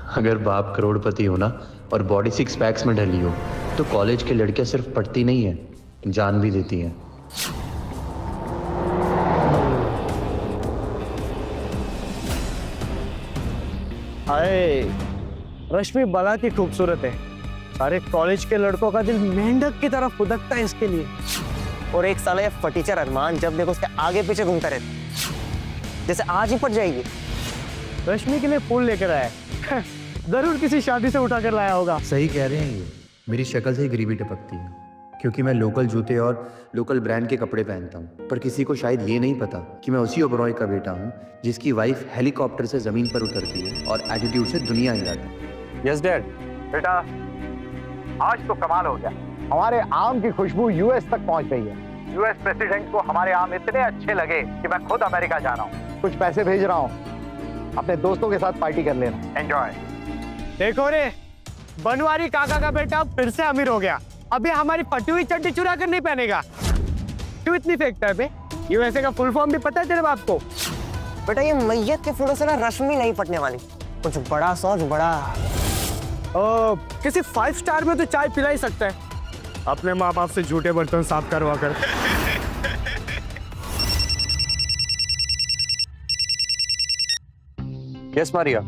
अगर बाप करोड़पति हो ना और बॉडी सिक्स पैक्स में ढली हो तो कॉलेज की लड़कियां सिर्फ पढ़ती नहीं है, जान भी देती हैं। हाय, रश्मि बलात ही खूबसूरत है। सारे कॉलेज के लड़कों का दिल मेंढक की तरफ फुदकता है इसके लिए। और एक साला ये फटीचर अरमान जब देखो उसके आगे पीछे घूमता रहता, जैसे आज ही पट जाएगी। रश्मि के लिए फूल लेकर आया है। जरूर किसी शादी से उठा कर लाया होगा। सही कह रहे हैं ये, मेरी शक्ल से ही गरीबी टपकती है क्योंकि मैं लोकल जूते और लोकल ब्रांड के कपड़े पहनता हूँ। पर किसी को शायद ये नहीं पता कि मैं उसी ओबरॉय का बेटा हूँ जिसकी वाइफ हेलीकॉप्टर से जमीन पर उतरती है और एटीट्यूड से दुनिया हिलाती है। Yes dad. बेटा आज तो कमाल हो गया, हमारे आम की खुशबू यूएस तक पहुंच गई है। यूएस प्रेसिडेंट को हमारे आम इतने अच्छे लगे कि मैं खुद अमेरिका जा रहा हूँ। कुछ पैसे भेज रहा हूँ, अपने दोस्तों के साथ पार्टी कर लेना। एंजॉय। देखो रे, बनवारी काका का बेटा फिर से अमीर हो गया। अभी हमारी फटी हुई चड्डी चुरा कर नहीं पहनेगा। क्यों इतनी फेंकता है बे? यूएसए का फुल फॉर्म भी पता है तेरे बाप को? बेटा ये मैयत के फूलों से ना रश्मि नहीं पटने वाली। कुछ बड़ा सोच बड़ा। किसी 5 स्टार में तो चाय पिला ही सकता है, अपने माँ बाप से झूठे बर्तन साफ करवा कर। Yes Maria.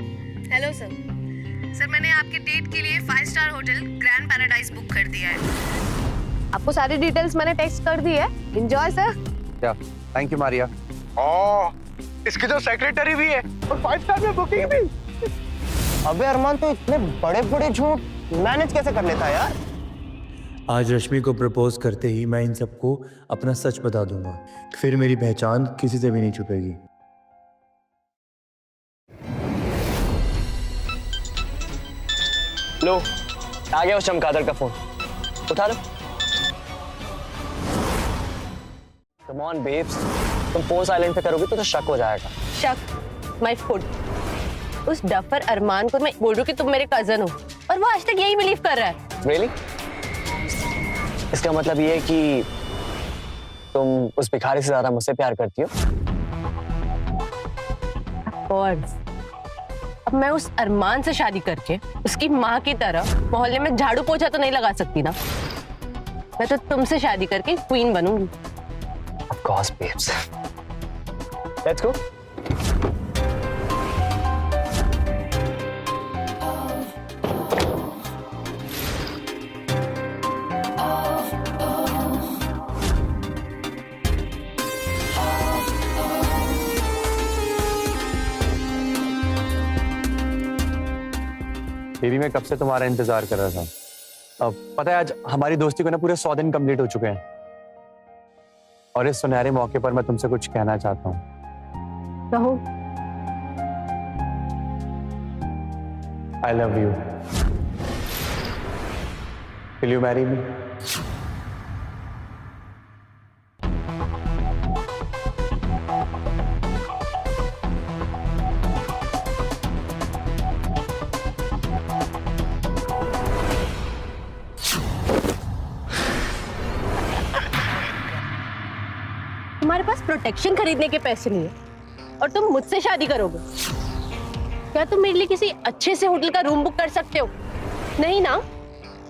Hello sir. Sir मैंने आपके डेट के लिए 5 star hotel grand paradise book कर दिया है। आपको सारी डिटेल्स मैंने टेक्स्ट कर दी है। Enjoy sir. या थैंक यू मारिया। इसकी तो सेक्रेटरी भी है और 5 स्टार में बुकिंग भी। अबे अरमान तो इतने बड़े बड़े झूठ मैनेज कैसे कर लेता है यार? आज रश्मि को प्रपोज करते ही मैं इन सबको अपना सच बता दूंगा, फिर मेरी पहचान किसी से भी नहीं छुपेगी। लो, आ गया उस चमगादड़ का फोन, उठा लो। कम ऑन बेब्स, तुम फोन साइलेंट पे करोगी तो शक हो जाएगा। शक माय फुट। उस डफर अरमान को मैं बोल रही हूँ कि तुम मेरे कजन हो और वो आज तक यही बिलीव कर रहा है। Really? इसका मतलब ये है कि तुम उस भिखारी से ज्यादा मुझसे प्यार करती हो? Course. अब मैं उस अरमान से शादी करके उसकी माँ की तरह मोहल्ले में झाड़ू पोछा तो नहीं लगा सकती ना। मैं तो तुमसे शादी करके क्वीन बनूंगी। Of course, babes. Let's go. Baby मैं कब से तुम्हारा इंतजार कर रहा था। अब पता है आज हमारी दोस्ती को ना पूरे 100 दिन कंप्लीट हो चुके हैं और इस सुनहरे मौके पर मैं तुमसे कुछ कहना चाहता हूँ। कहो। I love you. Will you marry me? तुम्हारे पास प्रोटेक्शन खरीदने के पैसे नहीं है और तुम मुझसे शादी करोगे? क्या तुम मेरे लिए किसी अच्छे से होटल का रूम बुक कर सकते हो? नहीं ना,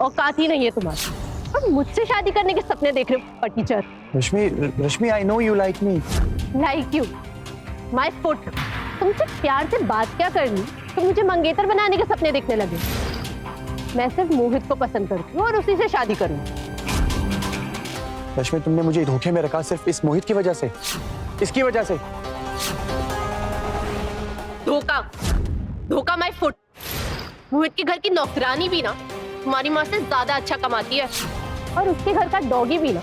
औकात ही नहीं है तुम्हारी। और मुझसे शादी करने के सपने देख रहे हो teacher. Rashmi I know you like me. Like you my foot. तुमसे प्यार से बात क्या करनी तो मुझे मंगेतर बनाने के सपने देखने लगे। मैं सिर्फ मोहित को पसंद करती हूँ और उसी से शादी करूंगी। रश्मि तुमने मुझे धोखे में रखा सिर्फ इस मोहित की वजह से, इसकी वजह से। धोखा धोखा माय फुट। मोहित के घर की नौकरानी भी ना तुम्हारी माँ से ज्यादा अच्छा कमाती है और उसके घर का डॉगी भी ना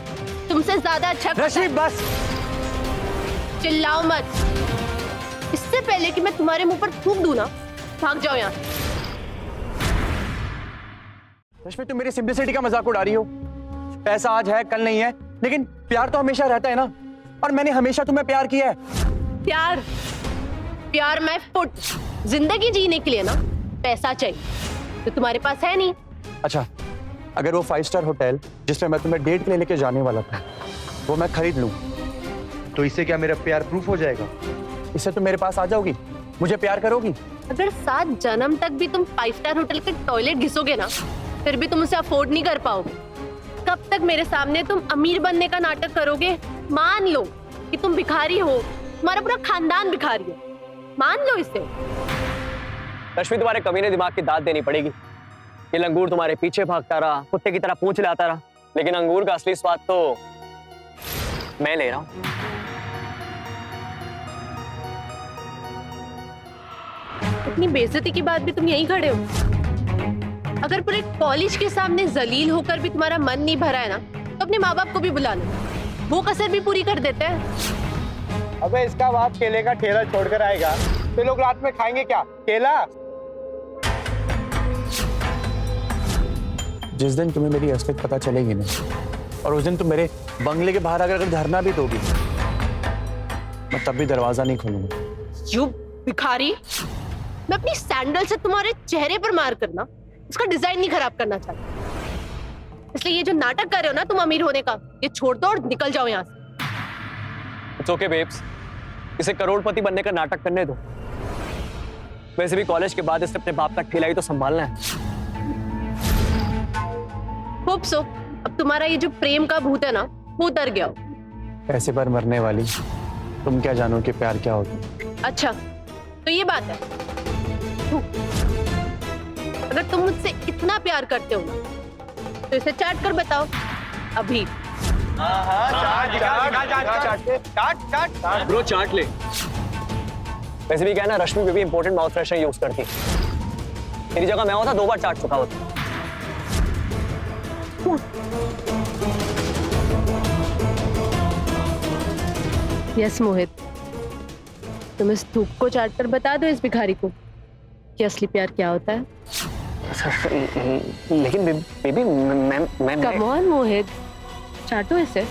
तुमसे ज्यादा अच्छा। रश्मि बस, चिल्लाओ मत। इससे पहले कि मैं तुम्हारे मुंह पर थूक दूं ना, भाग जाओ यहाँ। रश्मि तुम मेरी सिंप्लिसिटी का मजाक उड़ा रही हो। पैसा आज है कल नहीं है, लेकिन प्यार तो हमेशा रहता है ना, और मैंने हमेशा तुम्हें प्यार किया है। प्यार प्यार मैं फुट। जिंदगी जीने के लिए ना पैसा चाहिए, तो तुम्हारे पास है नहीं। अच्छा, अगर वो 5 स्टार होटल जिसमें मैं तुम्हें डेट के लिए लेके जाने वाला था वो मैं खरीद लूं तो इससे क्या मेरा प्यार प्रूफ हो जाएगा? इससे तुम मेरे पास आ जाओगी मुझे प्यार करोगी? अगर 7 जन्म तक भी तुम 5 स्टार होटल के टॉयलेट घिसोगे ना, फिर भी तुम उसे अफोर्ड नहीं कर पाओगे। कब तक मेरे सामने तुम अमीर बनने का नाटक करोगे? मान लो कि तुम भिखारी हो, तुम्हारा पूरा खानदान भिखारी है, मान लो इसे। रश्मि, तुम्हारे कमीने दिमाग की दाद देनी पड़ेगी। ये लंगूर तुम्हारे पीछे भागता रहा, कुत्ते की तरह पूंछ लाता रहा, लेकिन अंगूर का असली स्वाद तो मैं ले रहा हूं। इतनी बेइज्जती की बात भी तुम यहीं खड़े हो। अगर पूरे कॉलेज के सामने जलील होकर भी तुम्हारा मन नहीं भरा है ना, तो अपने माँ बाप को भी बुला लो, वो कसर भी पूरी कर देते हैं। अबे इसका बाप केले का ठेला छोड़कर आएगा तो लोग रात में खाएंगे क्या? केला? जिस दिन तुम्हें मेरी असलियत पता चलेगी ना, और उस दिन तुम मेरे बंगले के बाहर अगर धरना भी दोगी, मैं तब भी दरवाजा नहीं खोलूंगा। यू भिखारी, मैं अपनी सैंडल से तुम्हारे चेहरे पर मार करना इसका डिजाइन नहीं खराब करना चाहती। इसलिए ये जो नाटक कर रहे हो ना तुम अमीर होने का, ये छोड़ दो और निकल जाओ यहाँ से। इट्स ओके बेब्स, इसे करोड़पति बनने का नाटक करने दो। वैसे भी कॉलेज के बाद इसे अपने बाप का ठेला ही तो संभालना है। होप सो अब तुम्हारा ये जो प्रेम का भूत है ना, वो उतर गया हो। पैसे पर मरने वाली तुम क्या जानो कि प्यार क्या होता है। अच्छा तो ये बात है। अगर तुम मुझसे इतना प्यार करते हो ना, तो इसे चाट कर बताओ अभी। ब्रो चाट ले। वैसे भी क्या है ना, Rashmi baby important mouth freshener use करती है। मेरी जगह मैं होता 2 बार चाट चुका होता। यस मोहित, तुम इस धूप को चाट कर बता दो इस भिखारी को कि असली प्यार क्या होता है। लेकिन बेबी मैं कम ऑन मोहित, चाटो इसे।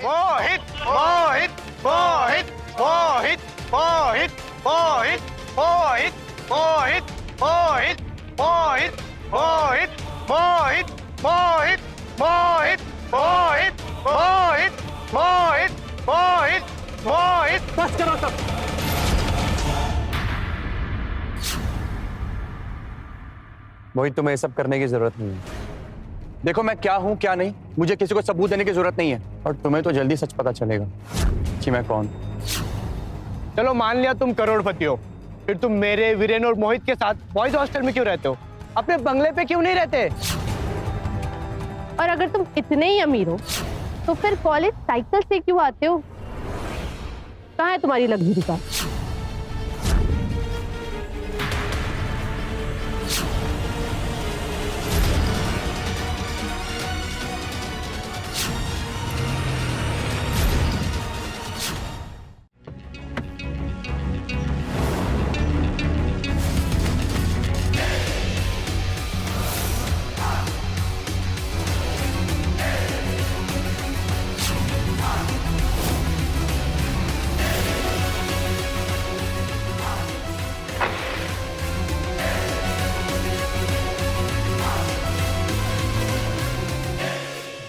मोहित मोहित मोहित मोहित मोहित मोहित मोहित मोहित मोहित मोहित मोहित मोहित मोहित मोहित मोहित मोहित मोहित मोहित मोहित। बस करो सब। मोहित, तुम्हें ये सब करने की जरूरत नहीं है। देखो मैं क्या हूँ क्या नहीं, मुझे किसी को सबूत देने की जरूरत नहीं है, और तुम्हें तो जल्दी सच पता चलेगा कि मैं कौन। चलो मान लिया तुम करोड़पति हो, फिर तुम मेरे, वीरेन और मोहित के साथ बॉयज हॉस्टल में क्यों रहते हो? अपने बंगले पे क्यों नहीं रहते? और अगर तुम इतने ही अमीर हो तो फिर कॉलेज साइकिल से क्यों आते हो? कहाँ है तुम्हारी लग्जरी कार?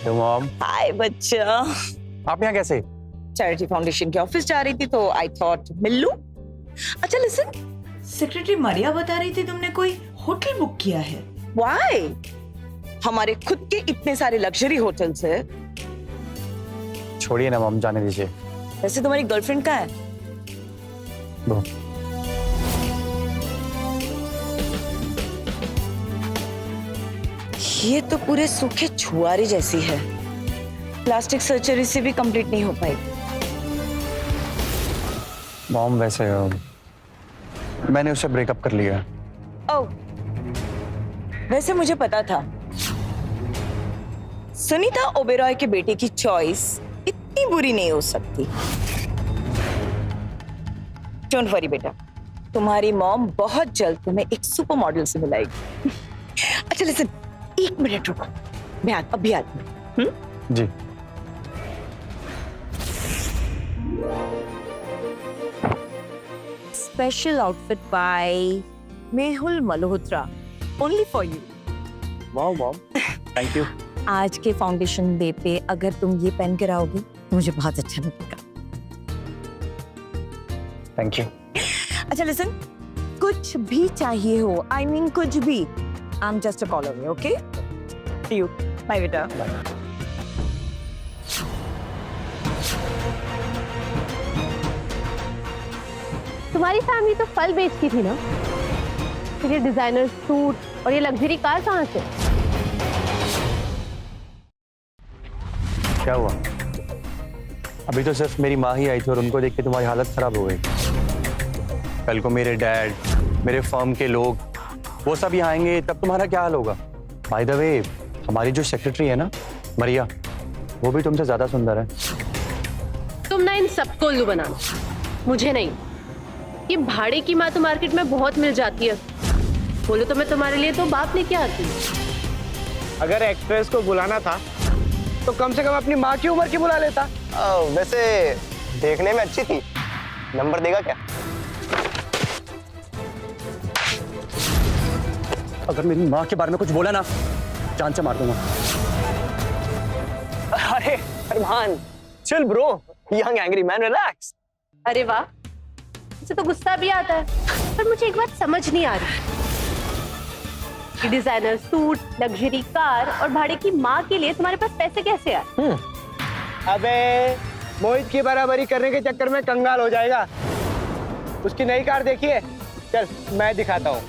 मॉम, हाय बच्चा। आप यहाँ कैसे? चैरिटी फाउंडेशन के ऑफिस जा रही थी तो आई थॉट मिल लूं। अच्छा लिसन, सेक्रेटरी मारिया बता रही थी तुमने कोई होटल बुक किया है। व्हाई? हमारे खुद के इतने सारे लग्जरी होटल्स है। छोड़िए ना मॉम, जाने दीजिए। वैसे तुम्हारी गर्लफ्रेंड कहाँ है? वो ये तो पूरे सूखे छुआरे जैसी है। प्लास्टिक सर्जरी से भी कंप्लीट नहीं हो पाई। मॉम वैसे मैंने उससे ब्रेकअप कर लिया। ओह, वैसे मुझे पता था सुनीता ओबेरॉय के बेटे की चॉइस इतनी बुरी नहीं हो सकती। डोंट वरी बेटा, तुम्हारी मॉम बहुत जल्द तुम्हें एक सुपर मॉडल से मिलाएगी। अच्छा लिसन, 1 मिनट रुको, मैं अभी आती हूँ। जी। Special outfit by Mehul Malhotra, only for you. Wow mom, thank you. आज के फाउंडेशन डे पे अगर तुम ये पहन के रहोगी तो मुझे बहुत अच्छा लगेगा। Thank you. अच्छा लिसन, कुछ भी चाहिए हो, आई मीन कुछ भी, I am just a call away, okay? See you, bye बेटा। तुम्हारी फैमिली तो फल बेचती थी ना, फिर ये डिजाइनर सूट और ये लग्जरी कार कहाँ से? क्या हुआ? अभी तो सिर्फ मेरी माँ ही आई थी और उनको देख के तुम्हारी हालत खराब हो गई। कल को मेरे डैड, मेरे फर्म के लोग, वो सब यहाँ आएंगे, तब तुम्हारा क्या हाल होगा? बाय द वे, हमारी जो सेक्रेटरी है ना मरिया, वो भी तुमसे ज्यादा सुंदर है। तुम ना इन सबको उल्लू बनाना, मुझे नहीं। ये भाड़े की माँ तो मार्केट में बहुत मिल जाती है, बोलो तो मैं तुम्हारे लिए तो बाप लेके आती। अगर एक्ट्रेस को बुलाना था तो कम से कम अपनी माँ की उम्र की बुला लेता। वैसे देखने में अच्छी थी, नंबर देगा क्या? अगर मेरी माँ के बारे में कुछ बोला ना, जान से मार दूंगा। अरे Armaan, chill bro, young angry man, relax. अरे वाह, मुझे तो गुस्सा भी आता है, पर मुझे एक बात समझ नहीं आ रही। ये डिजाइनर सूट, लग्जरी कार और भाड़े की माँ के लिए तुम्हारे पास पैसे कैसे आए? अबे मोहित की बराबरी करने के चक्कर में कंगाल हो जाएगा। उसकी नई कार देखिए, चल मैं दिखाता हूँ।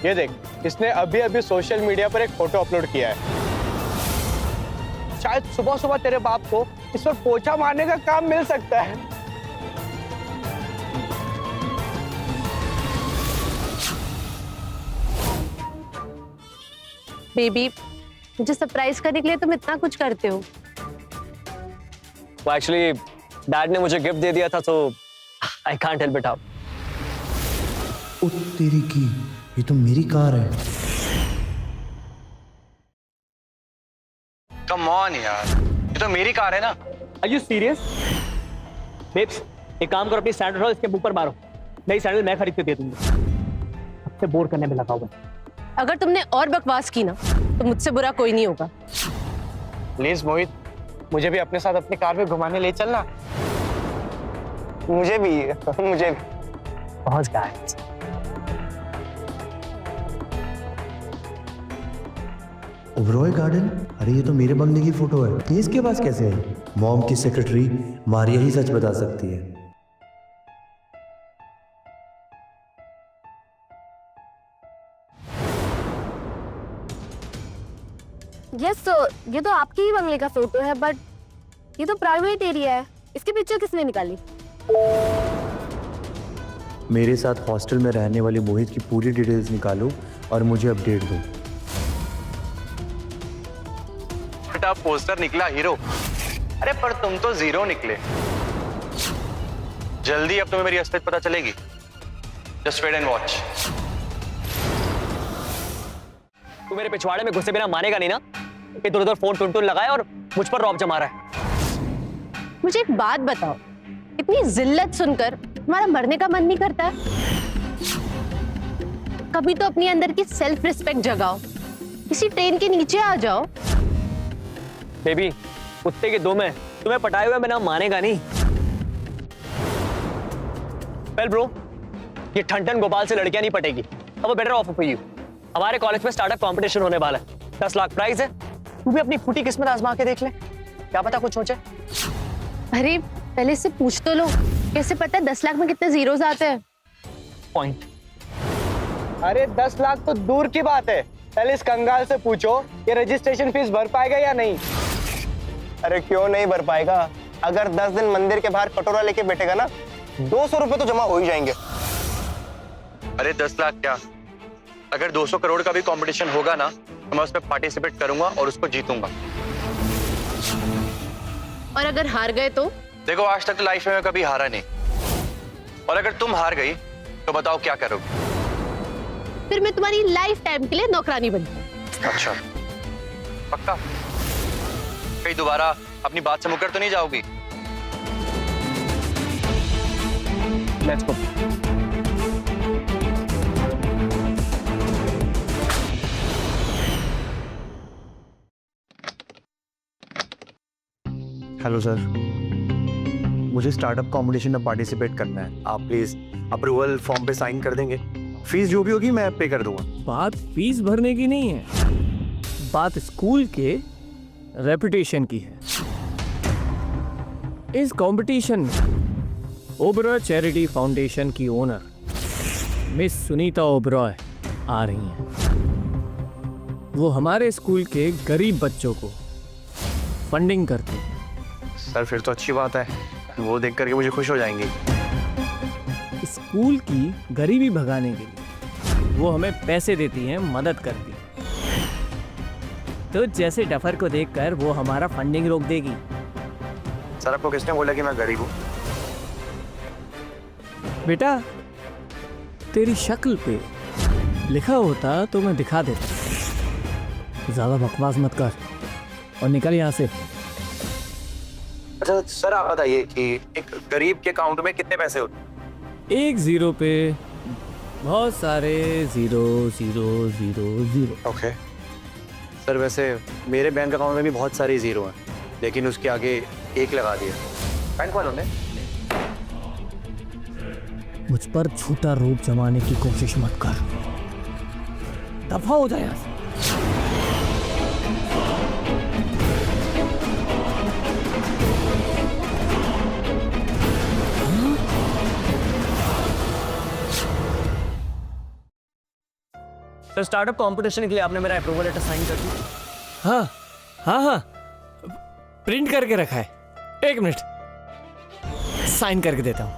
ये देख, इसने अभी अभी सोशल मीडिया पर एक फोटो अपलोड किया है। शायद सुबह सुबह तेरे बाप को इस पर पोछा मारने का काम मिल सकता है। बेबी, मुझे सरप्राइज करने के लिए तुम इतना कुछ करते हो। वो एक्चुअली डैड ने मुझे गिफ्ट दे दिया था, तो I can't help it out. ओ तेरी की, ये तो मेरी कार है। कम ऑन यार, ये तो मेरी कार है ना। Are you serious? बेब्स, एक काम करो, अपनी सैंडल उठाओ, इसके ऊपर मारो। नई सैंडल मैं खरीद के दे दूंगा। अब से बोर करने में लगा हुआ है। अगर तुमने और बकवास की ना, तो मुझसे बुरा कोई नहीं होगा। प्लीज मोहित, मुझे भी अपने साथ अपनी कार में घुमाने ले चलना। मुझे भी पहुंच गया। ओबरॉय गार्डन? अरे ये तो मेरे बंगले की फोटो है, ये इसके पास कैसे है? मॉम की सेक्रेटरी मारिया ही सच बता सकती है। यस तो ये तो आपके ही बंगले का फोटो है, बट ये तो प्राइवेट एरिया है, इसकी पिक्चर किसने निकाली? मेरे साथ हॉस्टल में रहने वाले मोहित की पूरी डिटेल्स निकालो और मुझे अपडेट दो। बेटा पोस्टर निकला हीरो, अरे पर तुम तो जीरो निकले। जल्दी अब तुम्हें मेरी असलियत पता चलेगी। Just wait and watch. तू मेरे पिछवाड़े में घुसे बिना मानेगा नहीं ना? इधर उधर फोन टुन लगाए और मुझ पर रौब जमा रहा है। मुझे एक बात बताओ, इतनी जिल्लत सुनकर तुम्हारा मरने का मन नहीं करता? कभी तो अपने अंदर की सेल्फ रिस्पेक्ट जगाओ, किसी ट्रेन के नीचे आ जाओ। बेबी, कुत्ते के दो में तुम्हें पटाए हुए बिना मानेगा नहीं। वेल ब्रो, ये ठंडन गोपाल से लड़कियां नहीं पटेगी। अब बेटर ऑफर फॉर यू। हमारे कॉलेज में स्टार्टअप कंपटीशन होने वाला है, 10 लाख प्राइस है। तू भी अपनी फूटी किस्मत आजमा के देख ले, क्या पता कुछ सोचे। अरे पहले इससे पूछ तो लो, कैसे पता है 10 लाख में कितने जीरोस आते हैं? पॉइंट। अरे 10 लाख तो दूर की बात है, पहले इस कंगाल से पूछो ये रजिस्ट्रेशन फीस भर पाएगा या नहीं। अरे क्यों नहीं भर पाएगा? अगर 10 दिन मंदिर के बाहर कटोरा लेके बैठेगा ना, 200 रुपए तो जमा हो ही जाएंगे। अरे 10 लाख क्या, अगर 200 करोड़ का भी कंपटीशन होगा ना, तो मैं उसमें पार्टिसिपेट करूंगा और उसको जीतूंगा। और अगर हार गए तो? देखो आज तक तो लाइफ में मैं कभी हारा नहीं, और अगर तुम हार गई तो बताओ क्या करोगे? फिर मैं तुम्हारी लाइफ टाइम के लिए नौकरानी बनती। अच्छा पक्का? कहीं दोबारा अपनी बात से मुकर तो नहीं जाओगी? Let's go. हेलो सर, मुझे स्टार्टअप कॉम्पिटिशन में पार्टिसिपेट करना है। आप प्लीज अप्रूवल फॉर्म पे साइन कर देंगे। फीस जो भी होगी मैं पे कर दूंगा। बात फीस भरने की नहीं है, बात स्कूल के रेपुटेशन की है। इस कंपटीशन में ओबरॉय चैरिटी फाउंडेशन की ओनर मिस सुनीता ओबरॉय आ रही हैं। वो हमारे स्कूल के गरीब बच्चों को फंडिंग करती है। सर फिर तो अच्छी बात है, वो देख करके मुझे खुश हो जाएंगी। स्कूल की गरीबी भगाने के लिए वो हमें पैसे देती हैं, मदद करती हैं। तो जैसे डफर को देखकर वो हमारा फंडिंग रोक देगी। सर आपको किसने बोला कि मैं गरीब हूँ? बेटा, तेरी शक्ल पे लिखा होता तो मैं दिखा देता। ज्यादा बकवास मत कर और निकल यहाँ से। अच्छा सर आप बताइए कि एक गरीब के अकाउंट में कितने पैसे होते हैं? एक जीरो पे बहुत सारे zero zero zero zero. Okay sir, वैसे मेरे बैंक अकाउंट में भी बहुत सारे जीरो हैं, लेकिन उसके आगे एक लगा दिया बैंक वालों ने। मुझ पर झूठा रूप जमाने की कोशिश मत कर, दफा हो जाए यहाँ से। सर स्टार्टअप कंपटीशन के लिए आपने मेरा अप्रूवल लेटर साइन कर दिया? हाँ हाँ हाँ, प्रिंट करके रखा है। एक मिनट, साइन करके देता हूँ।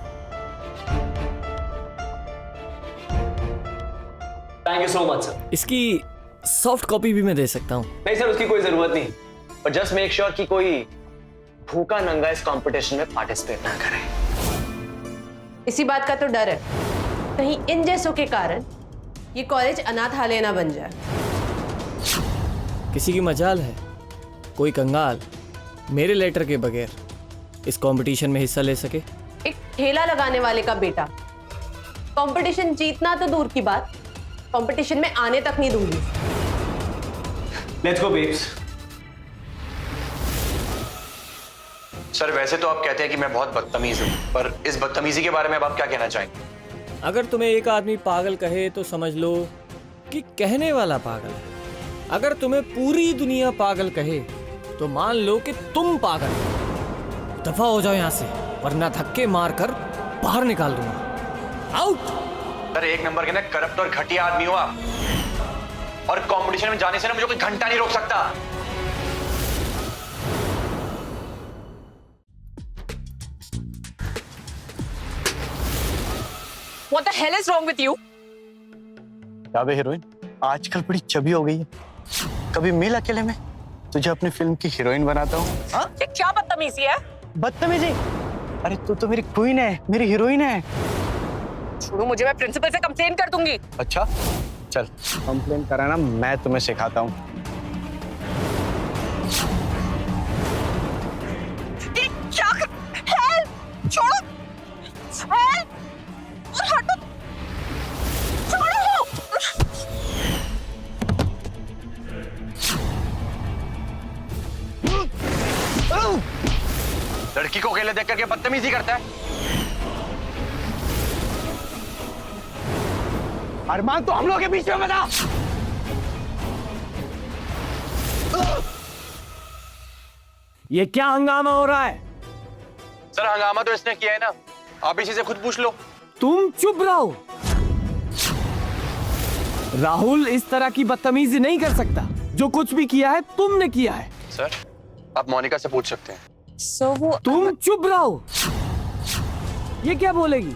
Thank you so much sir. इसकी सॉफ्ट कॉपी भी मैं दे सकता हूँ। नहीं सर, उसकी कोई जरूरत नहीं, पर जस्ट मेक श्योर कि कोई भूखा नंगा इस कंपटीशन में पार्टिसिपेट ना करे। इसी बात का तो डर है, कहीं इन जैसों के कारण ये कॉलेज अनाथालय ना बन जाए। किसी की मजाल है कोई कंगाल मेरे लेटर के बगैर इस कंपटीशन में हिस्सा ले सके। एक ठेला लगाने वाले का बेटा कंपटीशन जीतना तो दूर की बात, कंपटीशन में आने तक नहीं दूंगी। Let's go babes. सर वैसे तो आप कहते हैं कि मैं बहुत बदतमीज हूँ, पर इस बदतमीजी के बारे में अब आप क्या कहना चाहेंगे? अगर तुम्हें एक आदमी पागल कहे तो समझ लो कि कहने वाला पागल है। अगर तुम्हें पूरी दुनिया पागल कहे तो मान लो कि तुम पागल हो। दफा हो जाओ यहाँ से, वरना धक्के मारकर बाहर निकाल दूंगा। आउट। सर एक नंबर के ना करप्ट और घटिया आदमी हो आप, और कंपटीशन में जाने से ना मुझे कोई घंटा नहीं रोक सकता। What the hell is wrong with you? क्या बे हीरोइन, आजकल बड़ी चबी हो गई है। कभी मिल अकेले में, तुझे अपनी फिल्म की हीरोइन बनाता हूँ। ये क्या बदतमीजी है? बदतमीजी? अरे तू तो मेरी क्वीन है, मेरी हीरोइन है। छोड़ो मुझे, मैं प्रिंसिपल से कंप्लेन कर दूंगी। अच्छा चल, कंप्लेन कराना मैं तुम्हें सिखाता हूँ। क्या कर? हेल्प! छोड़ो! हेल्प! और हटो! छोड़ो! लड़की को अकेले देख करके बदतमीजी करता है। अरमान तो हम लोग के बीच में बता। ये क्या हंगामा हो रहा है? सर हंगामा तो इसने किया है ना, आप इसी से खुद पूछ लो। तुम चुप रहो। राहुल इस तरह की बदतमीजी नहीं कर सकता। जो कुछ भी किया है तुमने किया है। सर आप मोनिका से पूछ सकते हैं। So वो तुम चुप रहो। ये क्या बोलेगी?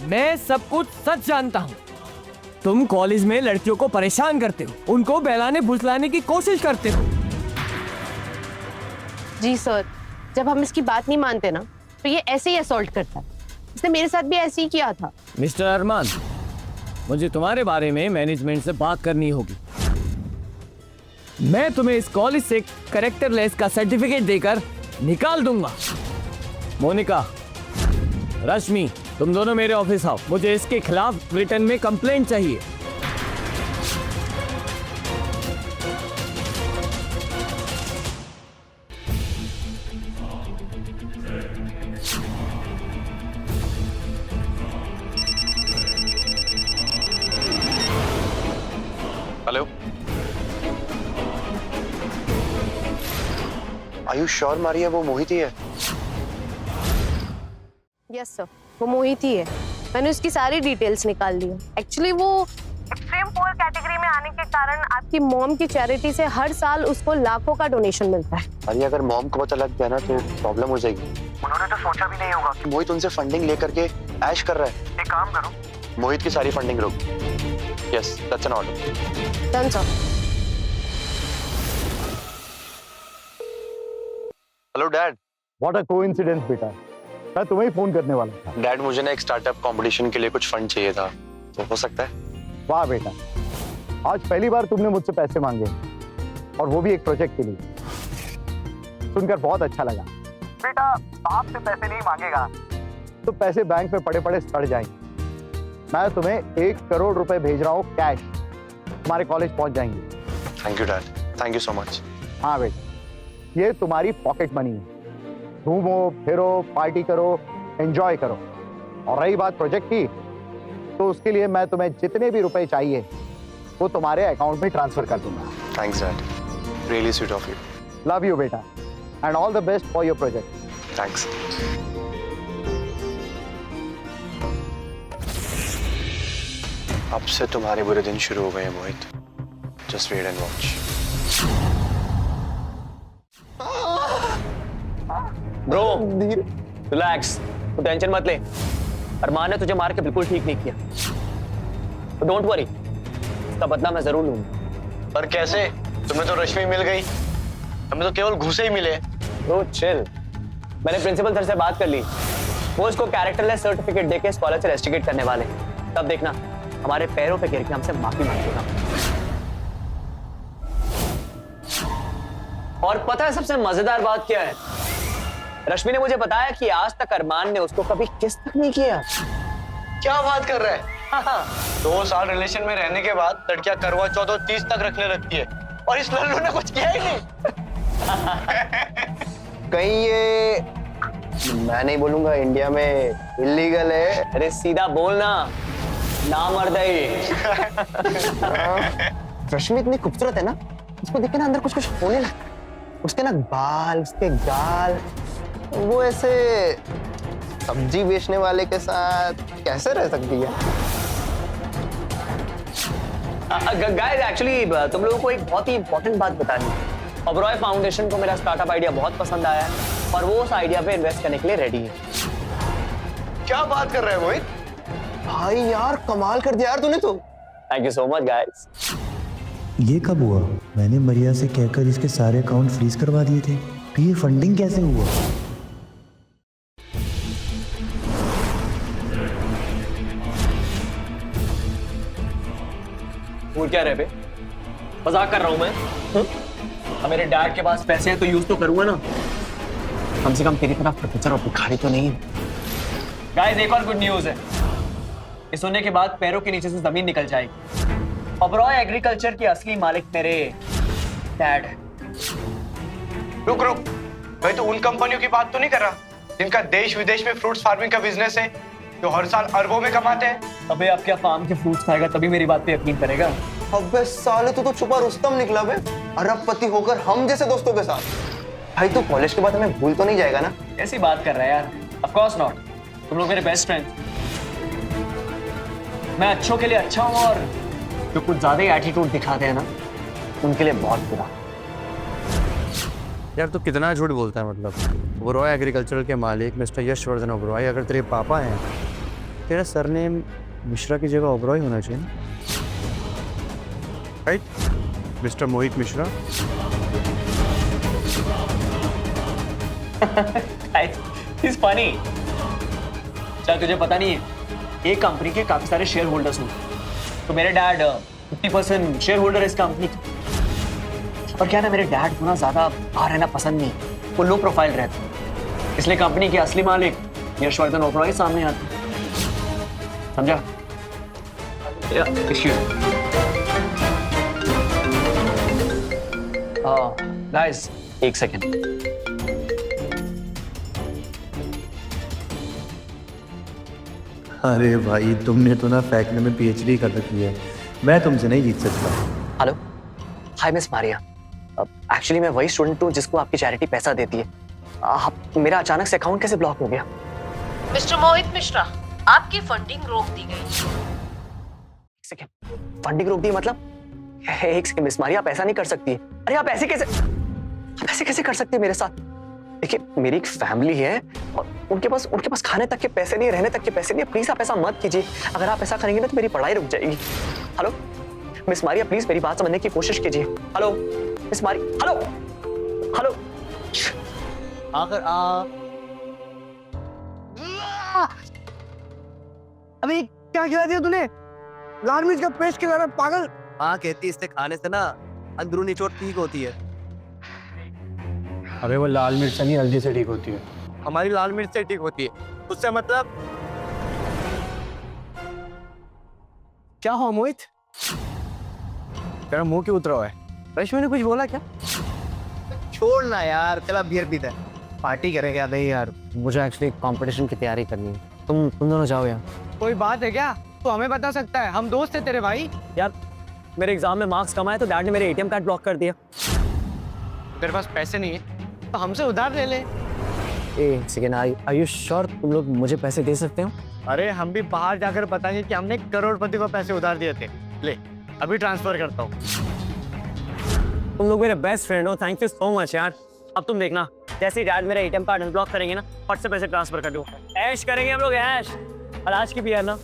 मैं सब कुछ सच जानता हूं। तुम कॉलेज में लड़कियों को परेशान करते हो, उनको बहलाने फुसलाने की कोशिश करते हो। जी सर, जब हम इसकी बात नहीं मानते ना तो ये ऐसे ही असॉल्ट करता है। इसने मेरे साथ भी ऐसे ही किया था। मिस्टर अरमान, मुझे तुम्हारे बारे में मैनेजमेंट से बात करनी होगी। मैं तुम्हें इस कॉलेज से कैरेक्टरलेस का सर्टिफिकेट देकर निकाल दूंगा। मोनिका, रश्मि, तुम दोनों मेरे ऑफिस आओ। मुझे इसके खिलाफ रिटर्न में कंप्लेंट चाहिए। हेलो, आयुष श्योर मारिया वो मोहित ही है? यस सर, वो मोहित ही है। मैंने उसकी सारी डिटेल्स निकाल ली है। एक्चुअली वो एक्सट्रीम पुअर कैटेगरी में आने के कारण आपकी मॉम की चैरिटी से हर साल उसको लाखों का डोनेशन मिलता है। अरे अगर मॉम को पता लग गया ना तो प्रॉब्लम हो जाएगी। उन्होंने तो सोचा भी नहीं होगा। मोहित उनसे फंडिंग लेकर के ऐश कर रहा है। एक काम करो, मोहित की सारी फंडिंग रोक। Yes, that's an order. Done sir. Hello dad. What a coincidence बेटा, मैं तुम्हें ही फोन करने वाला था। डैड मुझे ना एक स्टार्टअप कंपटीशन के लिए कुछ फंड चाहिए था, तो हो सकता है? वाह बेटा, आज पहली बार तुमने मुझसे पैसे मांगे और वो भी एक प्रोजेक्ट के लिए। सुनकर बहुत अच्छा लगा। बेटा बाप से पैसे नहीं मांगेगा तो पैसे बैंक में पड़े पड़े सड़ जाएंगे। मैं तुम्हें 1 करोड़ रुपए भेज रहा हूँ कैश, तुम्हारे कॉलेज पहुंच जाएंगे। Thank you dad, thank you so much. हाँ बेटा, ये तुम्हारी पॉकेट मनी है। घूमो फिरो, पार्टी करो, एंजॉय करो। और रही बात प्रोजेक्ट की, तो उसके लिए मैं तुम्हें जितने भी रुपए चाहिए वो तुम्हारे अकाउंट में ट्रांसफर कर दूंगा। Thanks dad, really sweet of you. Love you बेटा and all the best for your project. Thanks. अब से तुम्हारे बुरे दिन शुरू हो गए हैं Mohit. Just wait and watch. Bro relax, तू टेंशन मत ले। अरमान ने तुझे मार के बिल्कुल ठीक नहीं किया। डोंट वरी, इसका बदला मैं जरूर लूंगा। पर कैसे? तुम्हें तो रश्मि मिल गई, हमें तो केवल घूसे ही मिले। ब्रो चिल, मैंने प्रिंसिपल सर से बात कर ली। वो इसको कैरेक्टरलेस सर्टिफिकेट देके इस कॉलेज से रेस्टिकेट करने वाले। तब देखना हमारे पैरों पे गिर के हमसे माफी मांगेगा। और पता है सबसे मजेदार बात क्या है? रश्मि ने मुझे बताया कि आज तक अरमान ने उसको कभी किस तक नहीं किया। क्या बात कर रहा है? 2 साल रिलेशन में रहने के बाद लड़कियां करवा चौथ और 30 तक रखने लगती है, और इस लल्लू ने कुछ किया ही नहीं। कहीं ये, मैं नहीं बोलूंगा, इंडिया में इलीगल है? अरे सीधा बोलना, नामर्दई। रश्मि इतनी खूबसूरत है ना, उसको देख के ना अंदर कुछ कुछ होने लगता है। उसके ना बाल, उसके गाल, वो ऐसे सब्जी बेचने वाले के साथ कैसे रह सकती है? गाइस एक्चुअली तुम लोगों को एक बहुत ही इंपॉर्टेंट बात बतानी है। ओबरॉय फाउंडेशन को मेरा स्टार्टअप आइडिया बहुत पसंद आया है और वो उस आइडिया पे इन्वेस्ट करने के लिए रेडी है। क्या बात कर रहे हैं मोहित? भाई यार कमाल कर दिया यार तूने तो। Thank you so much guys. ये कब हुआ? मैंने मरिया से कहकर इसके सारे अकाउंट फ्रीज करवा दिए थे, तो ये फंडिंग कैसे हुआ? वो क्या रहे बे? मजाक कर रहा हूं मैं। अब मेरे डैड के पास पैसे हैं तो यूज तो करूंगा ना। कम से कम तेरी तरह प्रोफेसर और भिखारी तो नहीं। गाइस एक और गुड न्यूज है। ये सुनने के बाद पैरों के नीचे से जमीन निकल जाएगी। ओबरॉय एग्रीकल्चर के असली मालिक मेरे डैड है। रुक रुक, भाई तो उन कंपनियों की बात तो नहीं कर रहा जिनका देश विदेश में फ्रूट्स फार्मिंग का बिजनेस है, जो हर साल अरबों में कमाते हैं? अबे आप क्या फार्म के फ्रूट्स खाएगा तभी मेरी बात पे यकीन करेगा? अबे साले तू तो छुपा रुस्तम निकला बे, अरबपति होकर हम जैसे दोस्तों के साथ। भाई तू कॉलेज के बाद हमें भूल तो नहीं जाएगा ना? ऐसी बात कर रहा है यार। ऑफ कोर्स नॉट, तुम लोग मेरे बेस्ट फ्रेंड। मैं अच्छों के लिए अच्छा हूं और जो कुछ ज्यादा ही एटीट्यूड दिखाते हैं ना, उनके लिए बहुत बुरा। यार तो कितना झूठ बोलता है। मतलब ओबरॉय एग्रीकल्चर के मालिक मिस्टर यशवर्धन ओबरॉय अगर तेरे पापा हैं, तेरा सरनेम मिश्रा की जगह ओबरॉय होना चाहिए ना, राइट मिस्टर मोहित मिश्रा? He's funny। चल तुझे पता नहीं है, एक कंपनी के काफी सारे शेयर होल्डर्स होते हैं। तो मेरे डैड 50% शेयर होल्डर है इस कंपनी के। और क्या ना, मेरे डैड को ना ज्यादा बाहर रहना पसंद नहीं, वो लो प्रोफाइल रहते हैं। इसलिए कंपनी के असली मालिक यशवर्धन ओबरॉय सामने आते हैं। समझा? गाइस एक सेकेंड। अरे भाई तुमने तो ना फेंकने में पीएचडी कर रखी है, मैं तुमसे नहीं जीत सकता। Hello, hi miss Maria. Actually मैं वही स्टूडेंट हूँ जिसको आपकी चैरिटी पैसा देती है। मेरा अचानक से अकाउंट कैसे ब्लॉक हो गया? मिस्टर मोहित मिश्रा, आपकी फंडिंग रोक दी गई। सेकेंड, फंडिंग रोक दी मतलब? एक सेकेंड मिस मारिया, आप ऐसा नहीं कर सकती है। अरे आप ऐसे कैसे कर सकती है मेरे साथ? देखिए, मेरी एक फैमिली है और उनके पास खाने तक के पैसे नहीं, रहने तक के पैसे नहीं। प्लीज आप ऐसा मत कीजिए। अगर आप ऐसा करेंगे ना तो मेरी पढ़ाई रुक जाएगी। हेलो मिस मारिया, प्लीज मेरी बात समझने की कोशिश कीजिए। Hello miss Maria, hello. आकर अबे क्या खिला दिया तूने? लाल मिर्च का पेस्ट खिला रहा पागल। हाँ, कहती इससे खाने से ना अंदरूनी चोट ठीक होती है। अबे वो लाल मिर्च नहीं, हल्दी से ठीक होती है। हमारी लाल मिर्च से ठीक होती है, उससे मतलब क्या हो मोहित? तेरा मुंह क्यों उतरा हुआ है? रश्मि ने कुछ बोला क्या? छोड़ना यार, चला बियर पीते हैं, पार्टी करेंगे। नहीं यार, मुझे एक्चुअली कंपटीशन की तैयारी करनी है। तुम दोनों जाओ यार। कोई बात है क्या? तो हमें बता सकता है, हम दोस्त है तेरे भाई। यार मेरे एग्जाम में मार्क्स कम आए तो डैड ने मेरे एटीएम कार्ड ब्लॉक कर दिया। तेरे पास पैसे नहीं है तो हमसे उधार ले ले। एक सेकेंड, आर यू श्योर तुम लोग मुझे पैसे दे सकते हो? अरे हम भी बाहर जाकर बताएंगे कि हमने करोड़पति को पैसे उधार दिए थे। ले अभी ट्रांसफर करता हूँ। तुम लोग मेरे बेस्ट फ्रेंड हो, थैंक यू सो मच यार। अब तुम देखना, जैसे ही डैड मेरा एटीएम कार्ड अनब्लॉक करेंगे ना, फट से पैसे ट्रांसफर कर दो। ऐश करेंगे हम लोग, ऐश। और आज की भी है ना,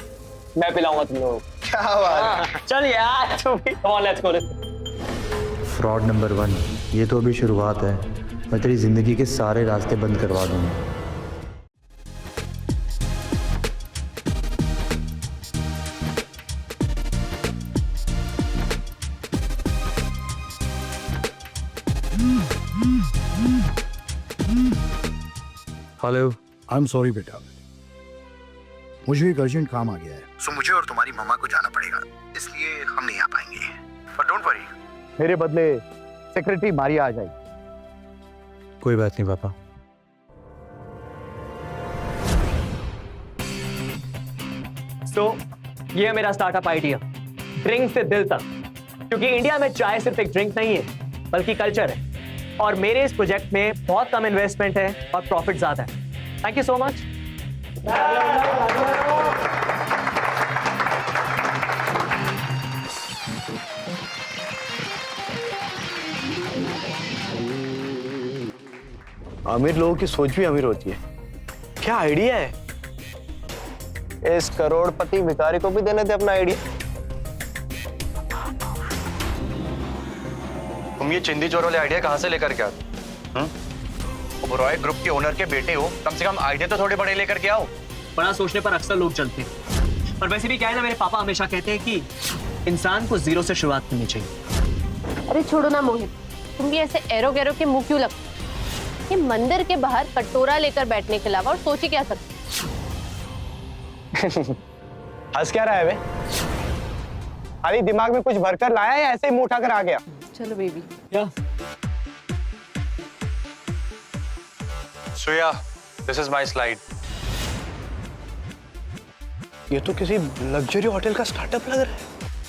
मैं पिलाऊंगा तुम लोग। क्या बात है? चल यार, तुम भी come on, let's go. Fraud number 1, ये तो अभी शुरुआत है। मैं तेरी जिंदगी के सारे रास्ते बंद करवा दूंगा। हेलो। आई एम सॉरी बेटा, मुझे एक अर्जेंट काम आ गया है, सो मुझे और तुम्हारी मम्मा को जाना पड़ेगा, इसलिए हम नहीं आ पाएंगे। पर डोंट वरी, मेरे बदले सेक्रेटरी मारिया आ जाएगी। कोई बात नहीं पापा। सो ये है मेरा स्टार्टअप आइडिया, ड्रिंक से दिल तक। क्योंकि इंडिया में चाय सिर्फ एक ड्रिंक नहीं है बल्कि कल्चर है। और मेरे इस प्रोजेक्ट में बहुत कम इन्वेस्टमेंट है और प्रॉफिट ज्यादा है। Thank you so much. अमीर लोगों की सोच भी अमीर होती है। क्या आइडिया है? इस करोड़पति भिखारी को भी देने थे अपना आइडिया। तुम ये चिंदी चोर वाले आइडिया कहाँ से लेकर के आते? ओबरॉय ग्रुप के ओनर के बेटे हो, कम से कम आइडिया तो थोड़े बड़े लेकर के आओ। बड़ा सोचने पर अक्सर लोग चलते हैं। पर वैसे भी क्या है ना, मेरे पापा हमेशा कहते हैं कि इंसान को जीरो से शुरुआत करनी चाहिए। अरे छोड़ो ना मोहित, तुम भी ऐसे एरो गैरो के मुंह क्यों लगते? ये मंदिर के बाहर कटोरा लेकर बैठने के अलावा और सोच ही क्या सकते? हंस क्या रहा है बे? खाली दिमाग में कुछ भरकर लाया या ऐसे ही मुंह उठाकर आ गया? चलो बेबी। क्या? So yeah, this is my slide. ये तो किसी लग्जरी होटल का स्टार्टअप लग रहा है।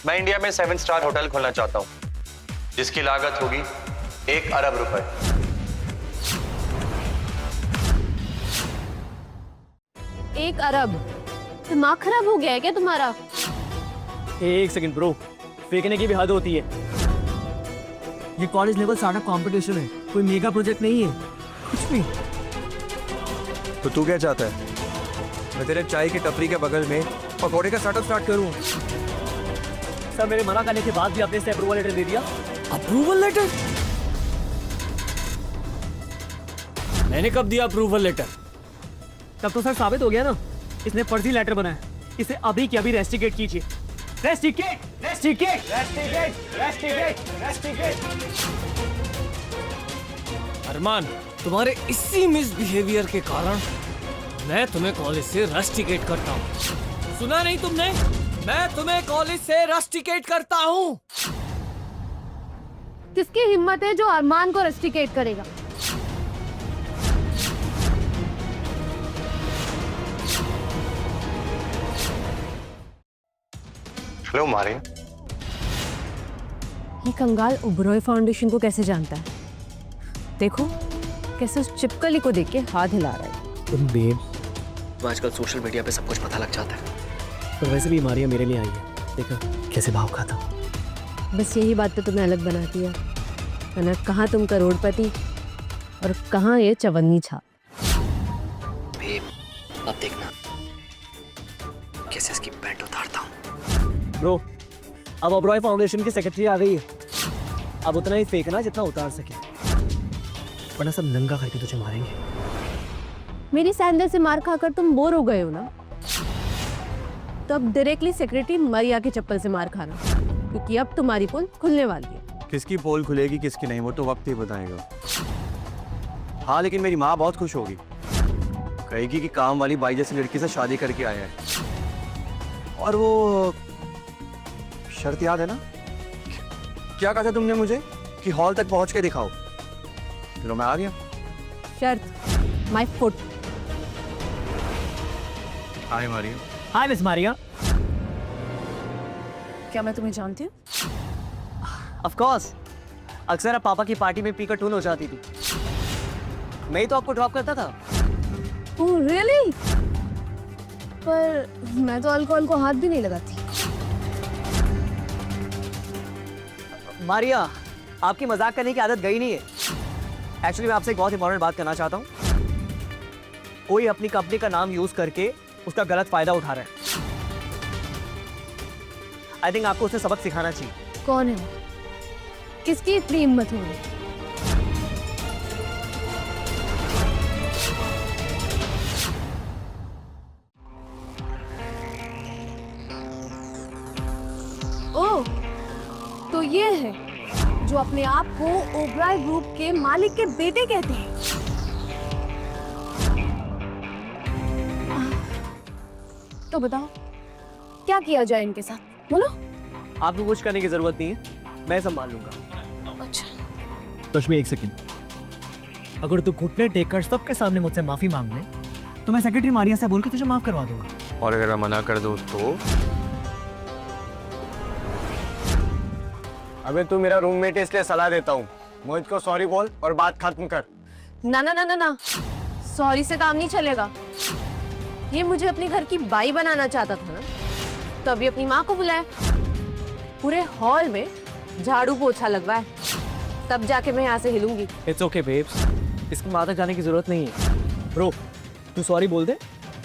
मैं इंडिया में 7 स्टार होटल खोलना चाहता हूँ, जिसकी लागत होगी 1 अरब रुपए। 1 अरब? दिमाग खराब हो गया है क्या तुम्हारा? एक सेकंड ब्रो, फेंकने की भी हद होती है। ये कॉलेज लेवल स्टार्टअप कंपटीशन है, कोई मेगा प्रोजेक्ट नहीं है, कुछ भी। तो तू क्या चाहता है? मैं तेरे चाय की टपरी के बगल में पकौड़े का स्टार्टअप स्टार्ट करूं? सर मेरे मना करने के बाद भी आपने इसे अप्रूवल लेटर दे दिया। Approval letter? मैंने कब दिया अप्रूवल लेटर? तब तो सर साबित हो गया ना, इसने फर्जी लेटर बनाया। इसे अभी के अभी रेस्टिकेट कीजिए। Rusticate, rusticate, rusticate, rusticate, rusticate. Armaan, तुम्हारे इसी मिसबिहेवियर के कारण मैं तुम्हें कॉलेज से रस्टिकेट करता हूँ। सुना नहीं तुमने? मैं तुम्हें कॉलेज से रस्टिकेट करता हूँ। किसकी हिम्मत है जो अरमान को रस्टिकेट करेगा? हेलो मारिया, ये कंगाल ओबरॉय फाउंडेशन को कैसे जानता है? देखो कैसे उस चिपकली को देख के हाथ हिला रहा है। तुम बेब, तो आजकल सोशल मीडिया पे सब कुछ पता लग जाता है। पर वैसे भी मारिया मेरे लिए आई है, देखा कैसे भाव खाता। बस यही बात तो तुम्हें अलग बनाती है, वरना कहाँ तुम करोड़पति और कहाँ ये चवन्नी छाप। बेब अब देखना कैसे इसकी पैंट उतारता हूँ। ब्रो, अब ओबरॉय फाउंडेशन की सेक्रेटरी आ गई है, अब उतना ही फेंकना जितना उतार सके, वरना सब नंगा करके तुझे मारेंगे। मेरी सैंडल से मार खाकर तुम बोर हो गए हो ना, तो अब डायरेक्टली सेक्रेटरी मारिया के चप्पल से मार खाना, क्योंकि अब तुम्हारी पोल खुलने वाली है। किसकी पोल खुलेगी किसकी नहीं वो तो वक्त ही बताएगा। हाँ लेकिन मेरी माँ बहुत खुश होगी, कहेगी कि काम वाली बाई जैसी लड़की से शादी करके आया है। और वो शर्त याद है ना, क्या कहा था तुमने मुझे कि हॉल तक पहुंच के दिखाओ? चलो मैं आ गया। शर्त my foot. Hi Maria. Hi miss Maria. क्या मैं तुम्हें जानती हूँ? ऑफ कोर्स, अक्सर आप पापा की पार्टी में पीकर टून हो जाती थी। मैं ही तो आपको ड्रॉप करता था। Oh really? पर मैं तो अल्कोहल को हाथ भी नहीं लगाती। मारिया, आपकी मजाक करने की आदत गई नहीं है। एक्चुअली मैं आपसे एक बहुत इंपॉर्टेंट बात करना चाहता हूँ। कोई अपनी कंपनी का नाम यूज करके उसका गलत फायदा उठा रहा है। आई थिंक आपको उसे सबक सिखाना चाहिए। कौन है वो? किसकी इतनी हिम्मत होगी? ओह, तो ये है जो अपने आप को ओबराय ग्रुप के मालिक के बेटे कहते हैं। तो बताओ क्या किया जाए इनके साथ, बोलो। आपको कुछ करने की जरूरत नहीं है, मैं संभाल लूंगा। अच्छा, रश्मि एक सेकंड, अगर तू घुटने टेककर सबके सामने मुझसे माफी मांग ले तो मैं सेक्रेटरी मारिया से बोल के तुझे माफ करवा दूंगा। और अगर मैं मना कर दूं तो? अबे तू मेरा रूममेट है इसलिए सलाह देता हूँ, मोहित को सॉरी बोल और बात खत्म कर। ना ना ना ना ना, सॉरी से काम नहीं चलेगा। ये मुझे अपने घर की बाई बनाना चाहता था ना, तो अभी अपनी माँ को बुलाया, पूरे हॉल में झाड़ू पोछा लगवाए, तब जाके मैं यहाँ से हिलूंगी। इट्स ओके बेब्स, इसकी वहां तक जाने की जरूरत नहीं है। ब्रो, तू सॉरी बोल दे,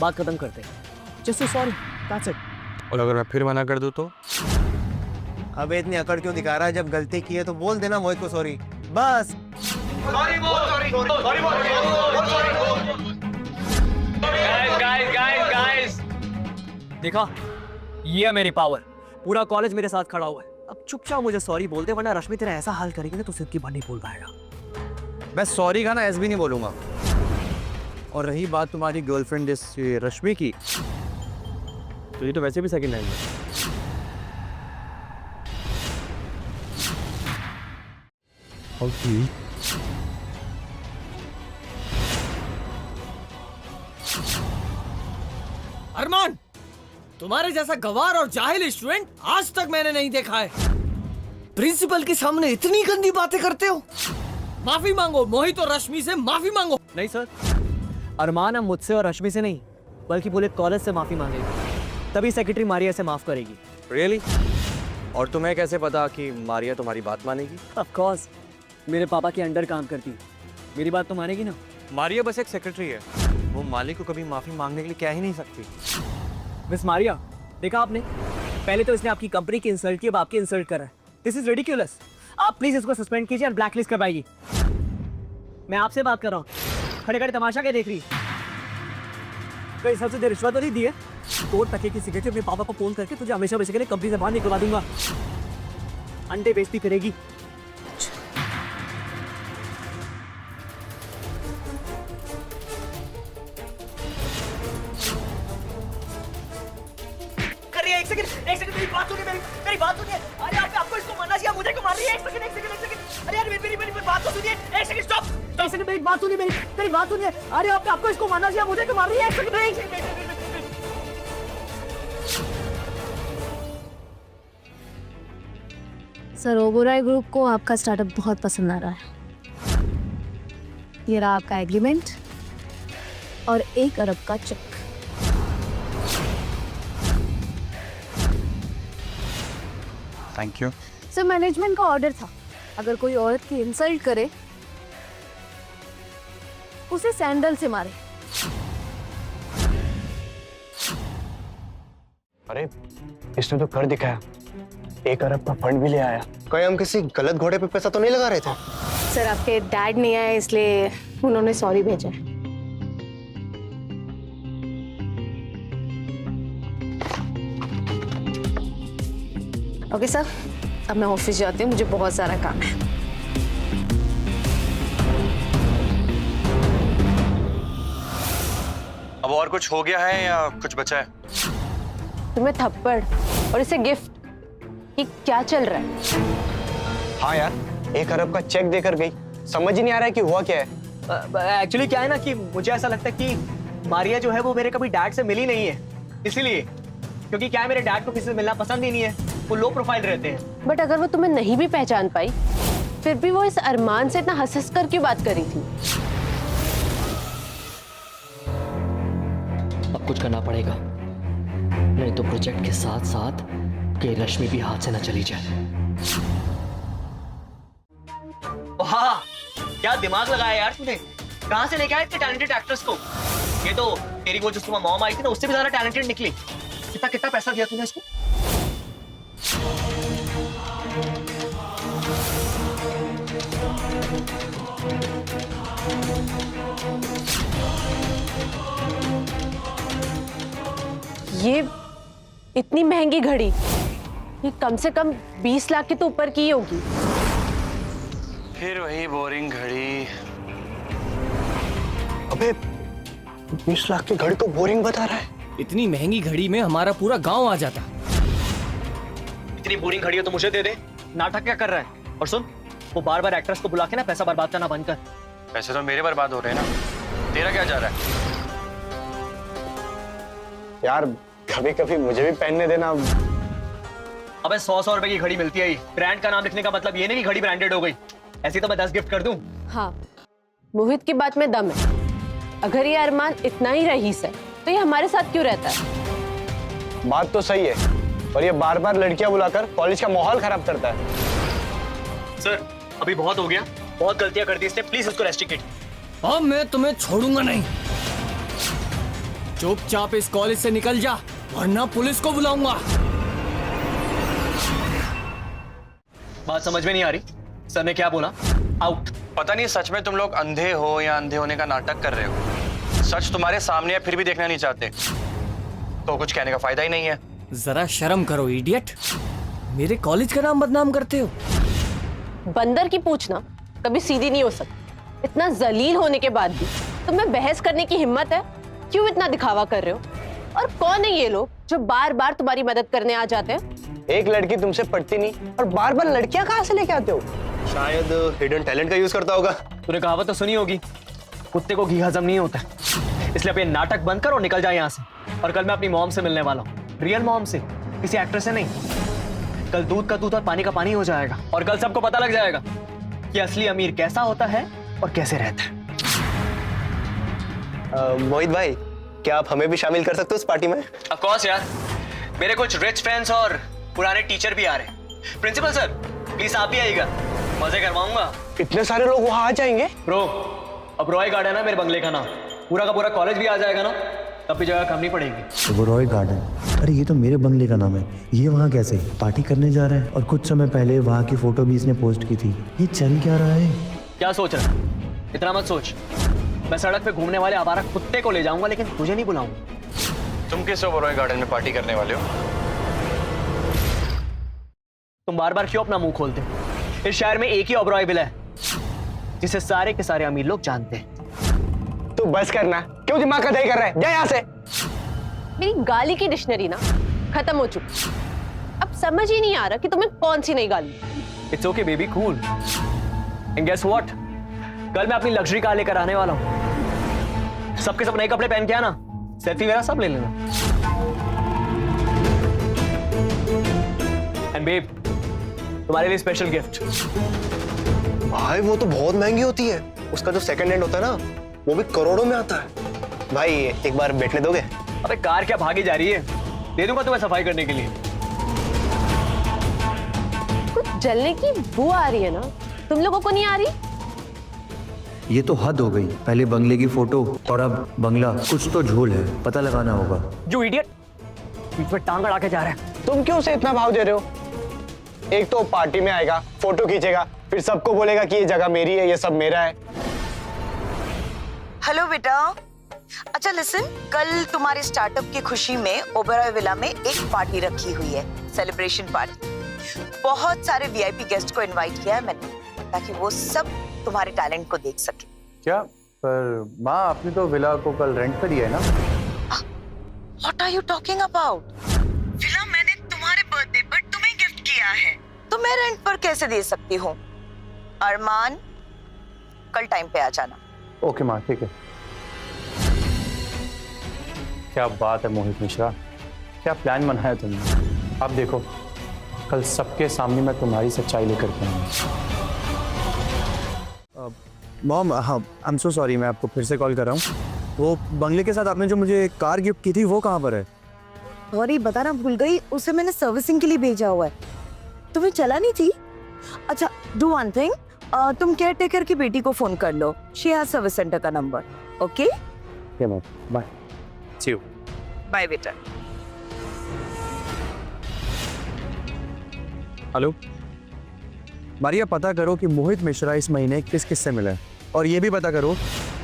बात खत्म करते। Just sorry, that's it. और अगर मैं फिर मना कर दूं तो? अबे इतनी अकड़ क्यों दिखा रहा है? जब गलती की है तो बोल देना मोहित को सॉरी, बस। देखा, ये है मेरी पावर। पूरा कॉलेज मेरे साथ खड़ा हुआ है। अब चुपचाप मुझे सॉरी बोल दे, वरना रश्मि तेरा ऐसा हाल करेगी ना तो सिर्फ की बात नहीं बोल पाएगा। मैं सॉरी का ना ऐसे भी नहीं बोलूंगा। और रही बात तुम्हारी गर्लफ्रेंड इस रश्मि की, तो ये तो वैसे भी सेकंड हैंड है। अरमान, तुम्हारे जैसा गवार और जाहिल स्टूडेंट आज तक मैंने नहीं देखा है। प्रिंसिपल के सामने इतनी गंदी बातें करते हो। माफी मांगो, मोहित और रश्मि से माफी मांगो। नहीं सर, अरमान अब मुझसे और रश्मि से नहीं बल्कि पूरे कॉलेज से माफी मांगेगी, तभी सेक्रेटरी मारिया से माफ करेगी। रियली? और तुम्हें कैसे पता कि मारिया तुम्हारी बात मानेगी? ऑफ कोर्स, मेरे पापा के अंडर काम करती है, मेरी बात तो मानेगी ना। मारिया बस एक सेक्रेटरी है, वो मालिक को कभी माफी मांगने के लिए कह ही नहीं सकती। मिस मारिया, देखा आपने, पहले तो इसने आपकी कंपनी की इंसल्ट की, अब आपकी इंसल्ट कर रहा है। This is ridiculous. आप प्लीज इसको सस्पेंड कीजिए और ब्लैकलिस्ट करवाइए। मैं आपसे बात कर रहा हूँ, खड़े खड़े तमाशा क्या देख रही? कोई सबसे देर रिश्वत तो नहीं दी है? कोर्ट तक की सिगरेट अपने पापा को फोन करके तुझे हमेशा हमेशा के लिए कंपनी से बाहर निकलवा दूंगा। अंडे बेचती फिरेगी। एक सेकंड मेरी बात सुनिए, मेरी बात सुनिए। अरे आपको इसको मारना चाहिए, मुझे क्यों मार रही है? एक सेकंड। अरे यार मेरी बात तो सुनिए। एक सेकंड स्टॉप। एक सेकंड मेरी बात सुनिए, मेरी बात सुनिए। अरे आपको इसको मारना चाहिए, मुझे क्यों मार रही है? एक सेकंड। सर ओबेरॉय ग्रुप को आपका स्टार्टअप बहुत पसंद आ रहा है। ये रहा आपका एग्रीमेंट और 1 अरब का चेक। Thank you. सर मैनेजमेंट का ऑर्डर था, अगर कोई औरत की इंसल्ट करे उसे सैंडल से मारे। अरे इसने तो कर दिखाया, 1 अरब का फंड भी ले आया। कहीं हम किसी गलत घोड़े पे पैसा तो नहीं लगा रहे थे? सर आपके डैड नहीं आए इसलिए उन्होंने सॉरी भेजा है। ओके सर, अब मैं ऑफिस जाती हूँ, मुझे बहुत सारा काम है। अब और कुछ हो गया है या कुछ बचा है? तुम्हें थप्पड़ और इसे गिफ्ट, ये क्या चल रहा है? हाँ यार, 1 अरब का चेक देकर गई, समझ ही नहीं आ रहा है कि हुआ क्या है। एक्चुअली क्या है ना कि मुझे ऐसा लगता है कि मारिया जो है वो मेरे कभी डैड से मिली नहीं है, इसीलिए। क्योंकि क्या है, मेरे डैड को किसी से मिलना पसंद ही नहीं है, वो लो प्रोफाइल रहते हैं। बट अगर वो तुम्हें नहीं भी पहचान पाई, फिर भी वो इस अरमान से इतना हंस कर क्यों बात करी थी? अब कुछ करना पड़ेगा, नहीं तो प्रोजेक्ट के साथ साथ के रश्मि भी हाथ से न चली जाए। हाँ, क्या दिमाग लगाया यार तूने, कहां से लेके आए इतने टैलेंटेड एक्ट्रेस को? ये तो तेरी वो जो सुबह मॉम आई थी ना, उससे भी ज्यादा टैलेंटेड निकली। कितना कितना पैसा दिया तूने इसको? ये इतनी महंगी घड़ी, ये कम से कम 20 लाख के तो ऊपर की ही होगी। फिर वही बोरिंग घड़ी। अबे 20 लाख की घड़ी को बोरिंग बता रहा है। इतनी महंगी घड़ी में हमारा पूरा गांव आ जाता। इतनी बोरिंग घड़ी हो तो मुझे दे दे, नाटक क्या कर रहा है? और सुन, वो बार बार एक्ट्रेस को बुला के ना पैसा बर्बाद करना बंद कर। पैसे तो मेरे बर्बाद हो रहे हैं ना, तेरा क्या जा रहा है? यार कभी कभी मुझे भी पहनने देना। अबे 100 रुपए की घड़ी मिलती है, ब्रांड का नाम लिखने का मतलब ये नहीं कि घड़ी ब्रांडेड हो गई। ऐसी तो मैं 10 गिफ्ट कर दूं। हाँ, मोहित की बात में दम है। अगर ये अरमान इतना ही रईस है तो ये हमारे साथ क्यों रहता है? बात तो सही है, और ये बार बार लड़कियां बुलाकर कॉलेज का माहौल खराब करता है। सर अभी बहुत हो गया, बहुत गलतियां कर दी इसने, प्लीज इसको रेस्ट्रिक्ट। अब मैं तुम्हें छोड़ूंगा नहीं। चुपचाप इस कॉलेज से निकल जा, वरना पुलिस को बुलाऊंगा। बात समझ में नहीं आ रही, सर ने क्या बोला? आउट। पता नहीं सच में तुम लोग अंधे हो या अंधे होने का नाटक कर रहे हो। सच तुम्हारे सामने है फिर भी देखना नहीं चाहते, तो कुछ कहने का फायदा ही नहीं है। जरा शर्म करो इडियट, मेरे कॉलेज का नाम बदनाम करते हो। बंदर की पूछना कभी सीधी नहीं हो सकती। इतना जलील होने के बाद भी तुम्हें बहस करने की हिम्मत है? क्यों इतना दिखावा कर रहे हो? और कौन है ये लोग जो बार बार तुम्हारी मदद करने आ जाते हैं? एक लड़की तुमसे पटती नहीं और बार बार लड़कियां कहाँ से लेके आते हो? शायद हिडन टैलेंट का यूज करता होगा। तूने कहावत तो सुनी होगी, कुत्ते को घी हजम नहीं होता। इसलिए अब ये नाटक बंद कर और निकल जा यहाँ से। और कल मैं अपनी मॉम से मिलने वाला हूँ, रियल मॉम से, किसी एक्ट्रेस से नहीं। कल दूध का दूध और पानी का पानी हो जाएगा, और कल सबको पता लग जाएगा कि असली अमीर कैसा होता है और कैसे रहता है। मोहित भाई, क्या आप हमें भी शामिल कर सकते हो इस पार्टी में? ऑफ कोर्स यार, मेरे कुछ रिच फ्रेंड्स और पुराने टीचर भी आ रहे हैं। प्रिंसिपल सर प्लीज आप भी आइएगा, मजे करवाऊंगा। इतने सारे लोग वहां आ जाएंगे? ब्रो, अब रॉय गार्डन है मेरे बंगले का नाम, पूरा का पूरा कॉलेज भी आ जाएगा ना, तब भी जगह कम नहीं पड़ेगी। वो रॉय गार्डन, अरे ये तो मेरे बंगले का नाम है। ये वहाँ कैसे पार्टी करने जा रहा है? और कुछ समय पहले वहाँ की फोटो भी इसने पोस्ट की थी। ये चल क्या रहा है? क्या सोच रहा है? इतना मत सोच। मैं सड़क पे घूमने वाले आवारा कुत्ते को ले जाऊंगा, लेकिन तुझे नहीं बुलाऊंगा। तुम किस ओबेरॉय गार्डन में पार्टी करने वाले हो? तुम बार बार क्यों अपना मुंह खोलते हो? इस शहर में एक ही ओबेरॉय विला है जिसे सारे के सारे अमीर लोग जानते हैं। तू बस करना, क्यों दिमाग का दही कर रहा है? जा यहाँ से। मेरी गाली की डिक्शनरी ना खत्म हो चुकी। अब समझ ही नहीं आ रहा कि तुम्हें कौन सी नई गाली। It's okay baby, cool. And guess what, कल मैं अपनी लग्जरी कार लेकर आने वाला हूं। सबके सब नए कपड़े पहन के आना, सेल्फी वगैरह सब ले लेना। एंड बेब, तुम्हारे लिए स्पेशल गिफ्ट। भाई वो तो बहुत महंगी होती है, उसका जो सेकंड हैंड होता है ना वो भी करोड़ों में आता है। भाई एक बार बैठने दोगे? अबे कार क्या भागी जा रही है, दे दूंगा तुम्हें सफाई करने के लिए। कुछ जलने की बू आ रही है ना, तुम लोगों को नहीं आ रही? ये तो हद हो गई, पहले बंगले की फोटो और अब बंगला। कुछ तो झोल है, पता लगाना होगा। जो इडियट बीच में टांग अड़ा के जा रहा है। तुम क्यों उसे इतना भाव दे रहे हो? एक तो पार्टी में आएगा, फोटो खींचेगा, फिर सबको बोलेगा कि ये जगह मेरी है, ये सब मेरा है। हेलो बेटा। अच्छा लिसन, कल तुम्हारे स्टार्टअप की खुशी में ओबेरॉय विला में एक पार्टी रखी हुई है, सेलिब्रेशन पार्टी। बहुत सारे वीआईपी गेस्ट को इनवाइट किया है मैंने, ताकि वो सब तुम्हारे टैलेंट को देख सके। क्या? पर माँ, आपने तो विला को कल रेंट पे दिया है ना? What are you talking about? Villa मैंने तुम्हारे बर्थडे पर तुम्हें गिफ्ट किया है, तो मैं रेंट पर कैसे दे सकती हूँ? अरमान, कल टाइम पे आ जाना। ओके माँ, ठीक है। क्या बात है मोहित मिश्रा, क्या प्लान बनाया तुमने। अब देखो, कल सबके सामने मैं तुम्हारी सच्चाई लेकर के आऊंगा। मॉम, हाँ, आई एम सो सॉरी, मैं आपको फिर से कॉल कर रहा हूँ। वो बंगले के साथ आपने जो मुझे कार गिफ्ट की थी, वो कहाँ पर है? सॉरी, बताना भूल गई, उसे मैंने सर्विसिंग के लिए भेजा हुआ है। तुम्हें चला नहीं थी? अच्छा, डू वन थिंग, तुम केयर टेकर की बेटी को फोन कर लो, शी हैज सर्विस सेंटर का number. Okay ma'am, bye, see you. Bye बेटा। हेलो मारिया, पता करो कि मोहित मिश्रा इस महीने किस किस से मिला है, और ये भी पता करो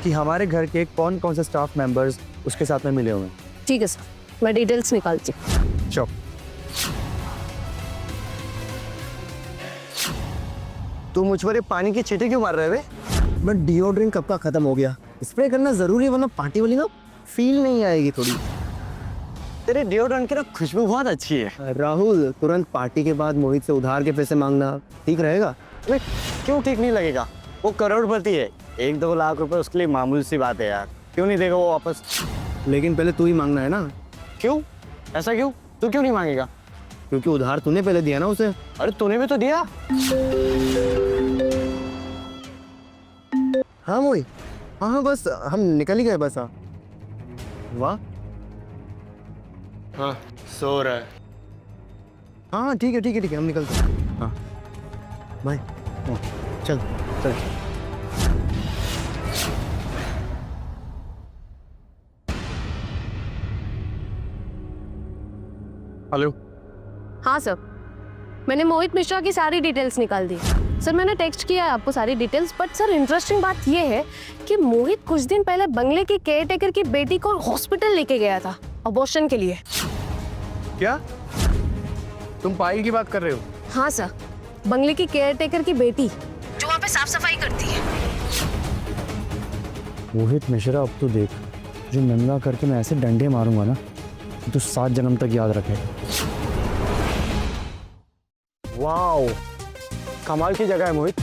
कि हमारे घर के कौन कौन से स्टाफ मेंबर्स उसके साथ में मिले हुए हैं। ठीक है सर, मैं डिटेल्स निकालती हूँ। चलो। तू मुझ पर ये पानी की छींटे क्यों मार रहे वे? बट डिओड्रेंट कब का खत्म हो गया, स्प्रे करना जरूरी है, वरना पार्टी वाली ना फील नहीं आएगी थोड़ी। तेरे डिओड्रेंट की ना खुशबू बहुत अच्छी है। राहुल, तुरंत पार्टी के बाद मोहित से उधार के पैसे मांगना ठीक रहेगा? अबे क्यों ठीक नहीं लगेगा? वो करोड़पति है, 1-2 लाख रुपए उसके लिए मामूली सी बात है यार, क्यों नहीं देगा वो वापस? लेकिन पहले तू ही मांगना है ना। क्यों? ऐसा क्यों? तू क्यों नहीं मांगेगा? क्योंकि उधार तूने पहले दिया ना उसे। अरे तूने भी तो दिया। हाँ मोहित, हाँ बस हम निकल ही गए बस। हाँ, वाह, हाँ सो रहा है। हाँ ठीक है ठीक है ठीक है, हम निकलते हैं। हाँ बाय। चल चल। हेलो। हाँ सर, मैंने मोहित मिश्रा की सारी डिटेल्स निकाल दी। सर मैंने टेक्स्ट किया है आपको सारी डिटेल्स, बट सर इंटरेस्टिंग बात ये है कि मोहित कुछ दिन पहले बंगले के केयर टेकर की बेटी को हॉस्पिटल लेके गया था अबॉर्शन के लिए। क्या तुम पायल की बात कर रहे हो? हाँ सर, बंगले की केयर टेकर की बेटी जो वहाँ पे साफ सफाई करती है। मोहित मिश्रा, अब तो देख, जो नंगा करके मैं ऐसे डंडे मारूंगा ना, तो 7 जन्म तक याद रखे। वाओ, कमाल की जगह है मोहित।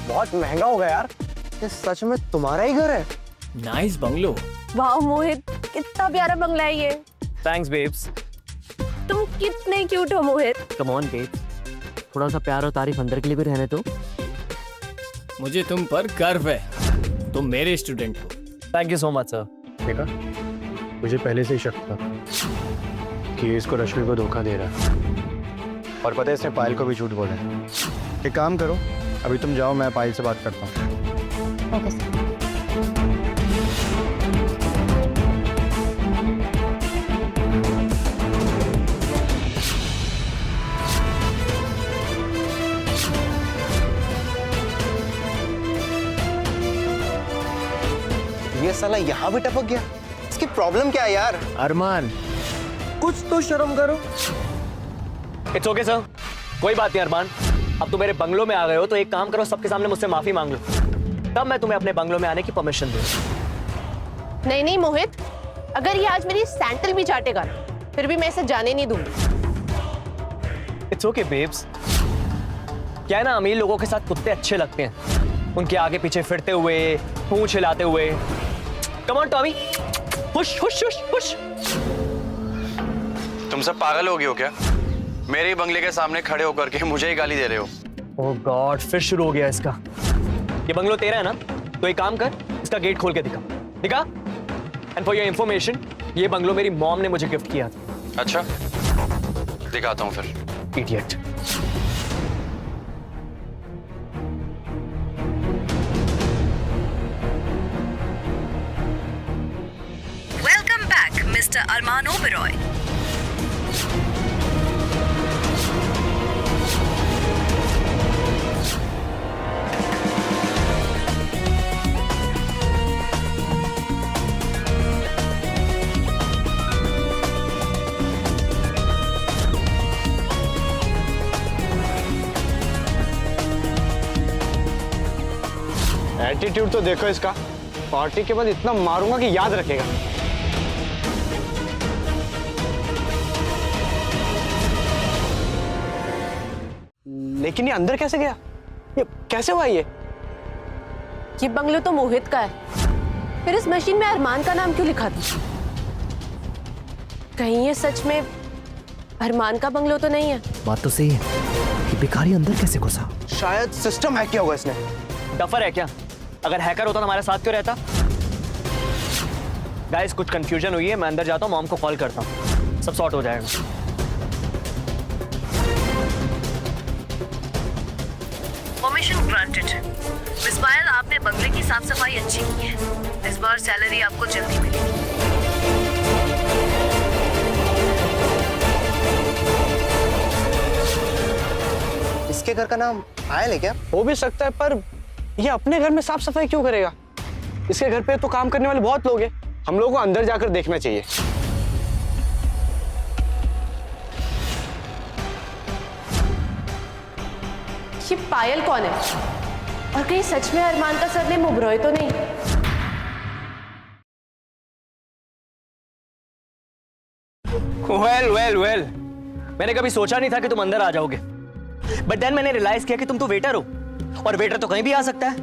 बहुत महंगा होगा यार। ये सच में तुम्हारा ही घर है? Nice bungalow. वाह मोहित, कितना प्यारा बंगला है ये। Thanks babes. तुम कितने क्यूट हो मोहित। कम ऑन बेब्स, थोड़ा सा प्यार और तारीफ अंदर के लिए भी रहने दो। मुझे तुम पर गर्व है, तुम मेरे स्टूडेंट हो। Thank you so much sir. देखा, मुझे पहले से ही शक था कि इसको रश्मि को धोखा दे रहा है, और पता है इसने पायल को भी झूठ बोला है। एक काम करो, अभी तुम जाओ, मैं पायल से बात करता हूँ। Okay sir. ये साला यहाँ भी टपक गया, इसकी प्रॉब्लम क्या है यार? अरमान, कुछ तो शर्म करो। इट्स ओके सर, कोई बात नहीं अरमान। अब तुम मेरे बंगलो में आ गए हो तो एक काम करो, सबके सामने मुझसे माफी मांग लो, तब मैं तुम्हें अपने बंगलो में आने की परमिशन दूँ। नहीं नहीं मोहित, अगर ये आज मेरी सैंडल भी चाटेगा फिर भी मैं इसे जाने नहीं दूंगी। It's okay babes. क्या है ना, अमीर लोगों के साथ कुत्ते अच्छे लगते हैं, उनके आगे पीछे फिरते हुए, पूंछ हिलाते हुए। Come on Tommy, push push push push. तुम सब पागल हो गए हो क्या? मेरे ही बंगले के सामने खड़े होकर के मुझे ही गाली दे रहे हो। ओह गॉड, फिर शुरू हो गया इसका। ये बंगलो तेरा है ना, तो एक काम कर, इसका गेट खोल के दिखा दिखा। एंड फॉर योर इंफॉर्मेशन, ये बंगलो मेरी मॉम ने मुझे गिफ्ट किया था। अच्छा, दिखाता हूँ फिर। इडियट। वेलकम बैक मिस्टर अरमान ओबेरॉय। एटीट्यूड तो देखो इसका, पार्टी के बाद इतना मारूंगा कि याद रखेगा। लेकिन ये अंदर कैसे गया? ये कैसे हुआ ये बंगलो तो मोहित का है, फिर इस मशीन में अरमान का नाम क्यों लिखा था? कहीं ये सच में अरमान का बंगलो तो नहीं है? बात तो सही है कि भिखारी अंदर कैसे घुसा? शायद सिस्टम हैक किया होगा इसने। डफर है क्या? अगर हैकर होता तो हमारे साथ क्यों रहता? गाइस, कुछ कंफ्यूजन हुई है, मैं अंदर जाता हूँ, मॉम को कॉल करता हूँ, सब सॉर्ट हो जाएगा। Permission granted. मिस पायल, आपने बंगले की साफ सफाई अच्छी की है। इस बार सैलरी आपको जल्दी मिलेगी। इसके घर का नाम पायल है क्या? हो भी सकता है, पर ये अपने घर में साफ सफाई क्यों करेगा? इसके घर पे तो काम करने वाले बहुत लोग हैं। हम लोगों को अंदर जाकर देखना चाहिए। ये पायल कौन है? और कहीं सच में अरमान का सरनेम ओबेरॉय तो नहीं? वेल, मैंने कभी सोचा नहीं था कि तुम अंदर आ जाओगे, बट देन मैंने रियलाइज किया कि तुम तो वेटर हो, और वेटर तो कहीं भी आ सकता है।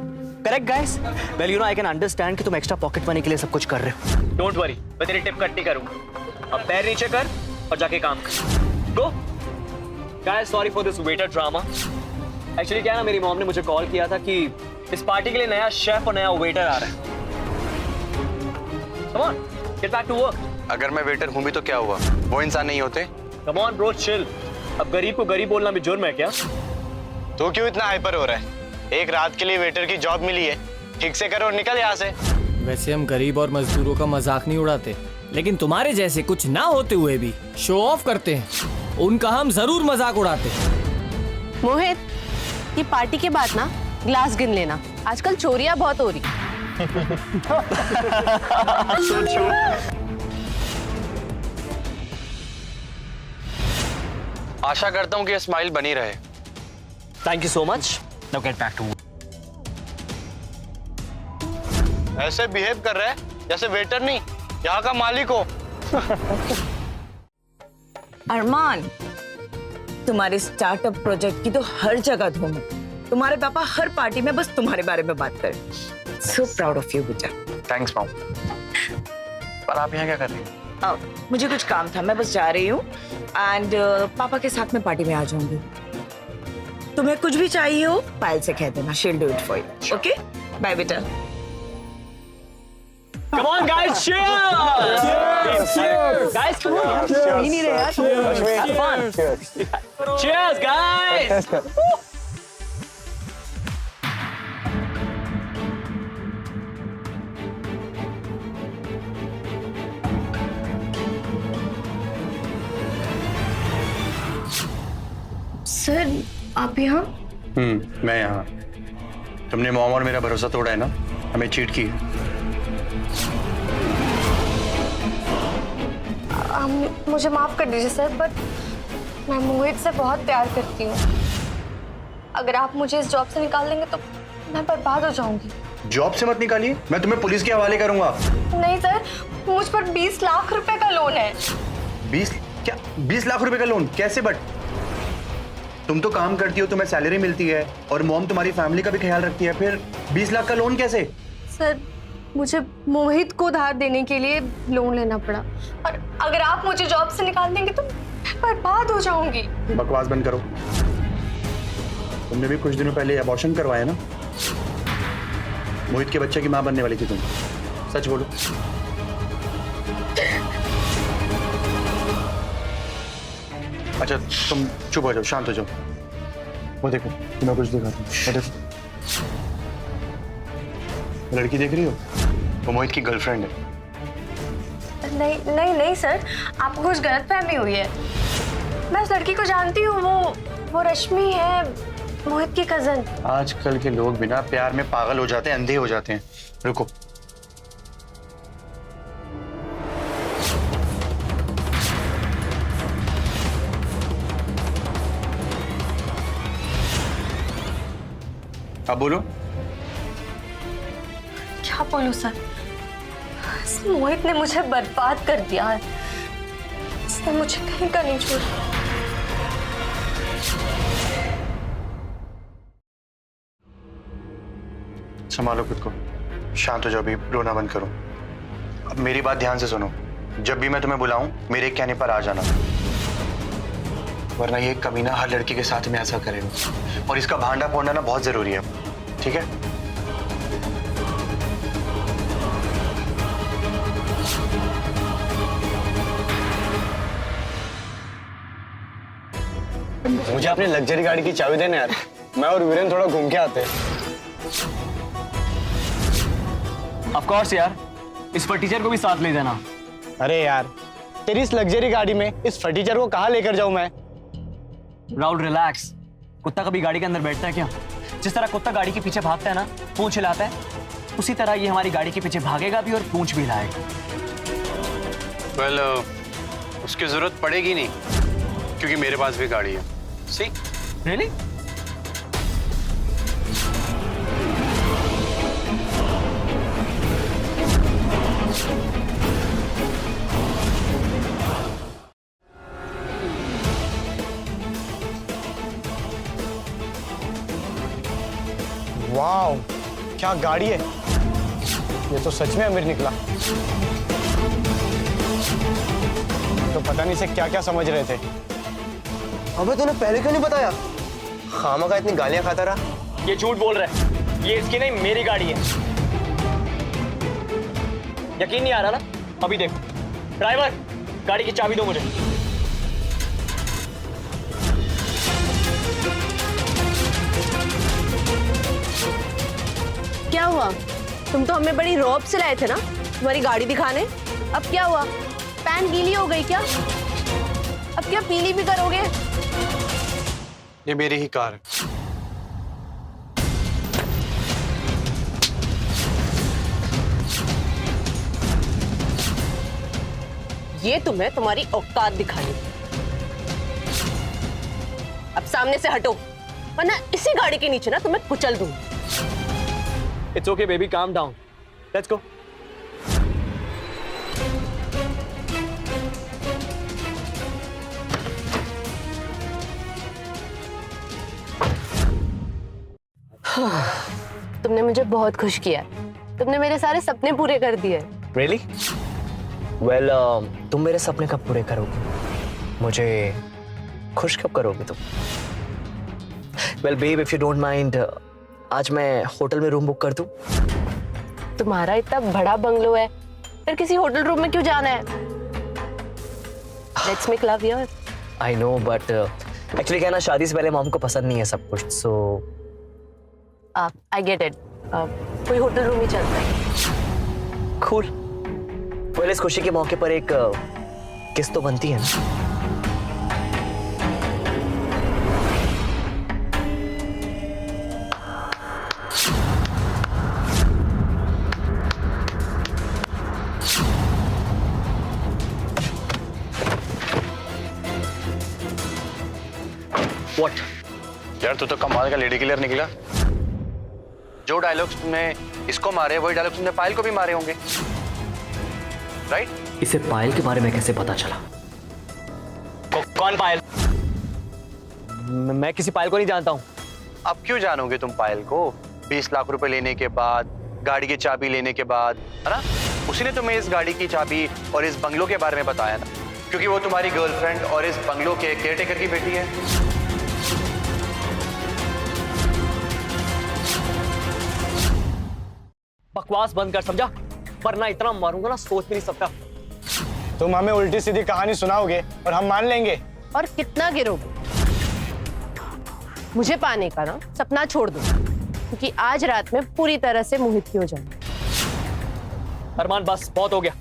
Correct guys? Well you know, I can understand कि तुम एक्स्ट्रा पॉकेट मनी के लिए सब कुछ कर रहे हो। डोंट वरी, मैं तेरी टिप कट नहीं करूंगा। अब पैर नीचे कर और जाके काम कर। Go guys, sorry for this waiter drama. Actually क्या है ना, मेरी मॉम ने मुझे कॉल किया था कि इस पार्टी के लिए नया शेफ और नया वेटर आ रहा है। Come on, get back to work. अगर मैं वेटर हूँ भी तो क्या हुआ? वो इंसान नहीं होते? Come on bro, chill. अब गरीब को गरीब बोलना भी जुर्म है क्या? तो क्यों इतना हाइपर हो रहा है? एक रात के लिए वेटर की जॉब मिली है, ठीक से करो और निकल यहाँ से। वैसे हम गरीब और मजदूरों का मजाक नहीं उड़ाते, लेकिन तुम्हारे जैसे कुछ ना होते हुए भी शो ऑफ करते हैं, उनका हम जरूर मजाक उड़ाते हैं। मोहित, ये पार्टी के बाद ना ग्लास गिन लेना, आजकल चोरियां बहुत हो रही। आशा करता हूँ कि ये स्माइल बनी रहे। Thank you so much. Now get back to work. ऐसे बिहेव कर रहा है जैसे वेटर नहीं, यहाँ का मालिक हो। अरमान, तुम्हारे स्टार्टअप प्रोजेक्ट की तो हर जगह धूम है। तुम्हारे पापा हर पार्टी में बस तुम्हारे बारे में बात कर। सो प्राउड ऑफ यू बेटा। Thanks mom. पर आप यहाँ क्या कर रही हैं? मुझे कुछ काम था, मैं बस जा रही हूँ एंड पापा के साथ में पार्टी में आ जाऊंगी। तुम्हें कुछ भी चाहिए हो पायल से कह देना, she will do it for you. Okay, bye बेटा। Come on guys, cheers! Cheers! Guys, come on. पी नहीं रहे यार. Have fun. Cheers, guys! सर, आप यहाँ? मैं यहाँ। तुमने मॉम और मेरा भरोसा तोड़ा है ना, हमें चीट की। मुझे माफ कर दीजिए सर, बट मैं मोहित से बहुत प्यार करती हूँ। अगर आप मुझे इस जॉब से निकाल देंगे तो मैं बर्बाद हो जाऊंगी। जॉब से मत निकालिए, मैं तुम्हें पुलिस के हवाले करूंगा। नहीं सर, मुझ पर 20 लाख रुपए का लोन है। 20 लाख रुपए का लोन? कैसे? बट तुम तो काम करती हो, तुम्हें सैलरी मिलती है और मॉम तुम्हारी फैमिली का भी ख्याल रखती है, फिर 20 लाख का लोन कैसे? सर, मुझे मोहित को धार देने के लिए लोन लेना पड़ा, और अगर आप मुझे जॉब से निकाल देंगे तो मैं बर्बाद हो जाऊंगी। बकवास बंद करो। तुमने भी कुछ दिनों पहले अबॉर्शन करवाया ना? मोहित के बच्चे की माँ बनने वाली थी तुम, सच बोलो। अच्छा तुम चुप हो जाओ, शांत हो जाओ। वो देखो, तुम्हें कुछ दिखाता हूँ। वो देखो, लड़की देख रही हो? वो मोहित की गर्लफ्रेंड है। नहीं नहीं नहीं सर, आपको कुछ गलतफहमी हुई है। मैं उस लड़की को जानती हूँ, वो रश्मि है, मोहित की कजन। आजकल के लोग बिना प्यार में पागल हो जाते हैं, अंधे हो जाते हैं। रुको, अब बोलो। क्या बोलूं सर, इस मोहित ने मुझे बर्बाद कर दिया है। इसने मुझे कहीं का नहीं छोड़ा। संभालो खुद को, शांत हो जाओ, अभी रोना बंद करो। अब मेरी बात ध्यान से सुनो। जब भी मैं तुम्हें बुलाऊं, मेरे कहने पर आ जाना, वरना ये कमीना हर लड़की के साथ में ऐसा करेगा, और इसका भांडा फोड़ना ना बहुत जरूरी है, ठीक है? मुझे अपनी लग्जरी गाड़ी की चाबी देना यार, मैं और वीरेन थोड़ा घूम के आते हैं। ऑफ कोर्स यार, इस फटीचर को भी साथ ले जाना। अरे यार, तेरी इस लग्जरी गाड़ी में इस फटीचर को कहाँ लेकर जाऊं मैं? राहुल रिलैक्स, कुत्ता कभी गाड़ी के अंदर बैठता है क्या? जिस तरह कुत्ता गाड़ी के पीछे भागता है ना, पूंछ हिलाता है, उसी तरह ये हमारी गाड़ी के पीछे भागेगा भी और पूंछ भी हिलाएगा। वेल, उसकी जरूरत पड़ेगी नहीं, क्योंकि मेरे पास भी गाड़ी है। सी रियली? वाओ, क्या गाड़ी है! ये तो सच में अमीर निकला। तो पता नहीं से क्या क्या समझ रहे थे। अबे तूने पहले क्यों नहीं बताया? खामा का इतनी गालियां खाता रहा। ये झूठ बोल रहा है, ये इसकी नहीं मेरी गाड़ी है। यकीन नहीं आ रहा ना? अभी देखो। ड्राइवर, गाड़ी की चाबी दो मुझे। क्या हुआ? तुम तो हमें बड़ी रौब से लाए थे ना तुम्हारी गाड़ी दिखाने। अब क्या हुआ? पैंट गीली हो गई क्या? अब क्या पीली भी करोगे? ये मेरी ही कार है। ये तुम्हें तुम्हारी औकात दिखानी। अब सामने से हटो, वरना इसी गाड़ी के नीचे ना तुम्हें कुचल दूं। It's okay, baby. Calm down. Let's go. तुमने मुझे बहुत खुश किया। तुमने मेरे सारे सपने पूरे कर दिए। Really? Well, तुम मेरे सपने कब पूरे करोगे? मुझे खुश कब करोगे तुम? Well, babe, if you don't mind, आज मैं होटल में रूम बुक कर दूं? तुम्हारा इतना बड़ा बंगलो है, फिर किसी होटल रूम में क्यों जाना है? Let's make love here. I know, but actually क्या ना, शादी से पहले मॉम को पसंद नहीं है सब कुछ, so I get it. कोई होटल रूम ही चलता है। cool. well, इस खुशी के मौके पर एक किस तो बनती है ना? What? यार तू तो कमाल का लेडी किलर निकला। जो डायलॉग्स तुमने इसको मारे, वही डायलॉग्स तुमने पायल को भी मारे होंगे, राइट? इसे पायल के बारे में कैसे पता चला? कौन पायल? मैं किसी पायल को नहीं जानता हूँ। अब क्यों जानोगे तुम पायल को? 20 लाख रुपए लेने के बाद गाड़ी की चाबी लेने के बाद, है ना? उसी ने तुम्हें इस गाड़ी की चाबी और इस बंगलों के बारे में बताया ना, क्योंकि वो तुम्हारी गर्लफ्रेंड और इस बंगलों के केयरटेकर की बेटी है। बकवास बंद कर, समझा? वरना इतना मारूंगा ना सोच भी नहीं सकता। तुम हमें उल्टी सीधी कहानी सुनाओगे और हम मान लेंगे। और कितना गिरोगे? मुझे पाने का ना सपना छोड़ दो, क्योंकि आज रात में पूरी तरह से मोहित की हो जाऊंगी। अरमान बस बहुत हो गया।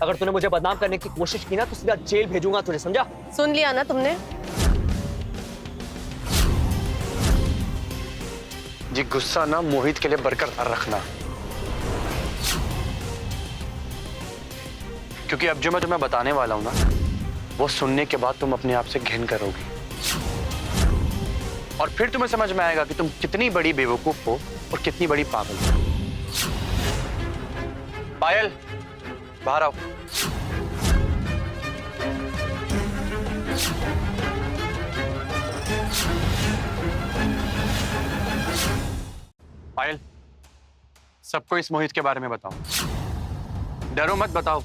अगर तूने मुझे बदनाम करने की कोशिश की ना तो सीधा जेल भेजूंगा तुझे, समझा? सुन लिया ना तुमने? जी गुस्सा ना मोहित के लिए बरकरार रखना, क्योंकि अब जो मैं तुम्हें बताने वाला हूं ना, वो सुनने के बाद तुम अपने आप से घिन करोगी और फिर तुम्हें समझ में आएगा कि तुम कितनी बड़ी बेवकूफ हो और कितनी बड़ी पागल हो। पायल, बाहर आओ। पायल, सबको इस मोहित के बारे में बताओ, डरो मत, बताओ।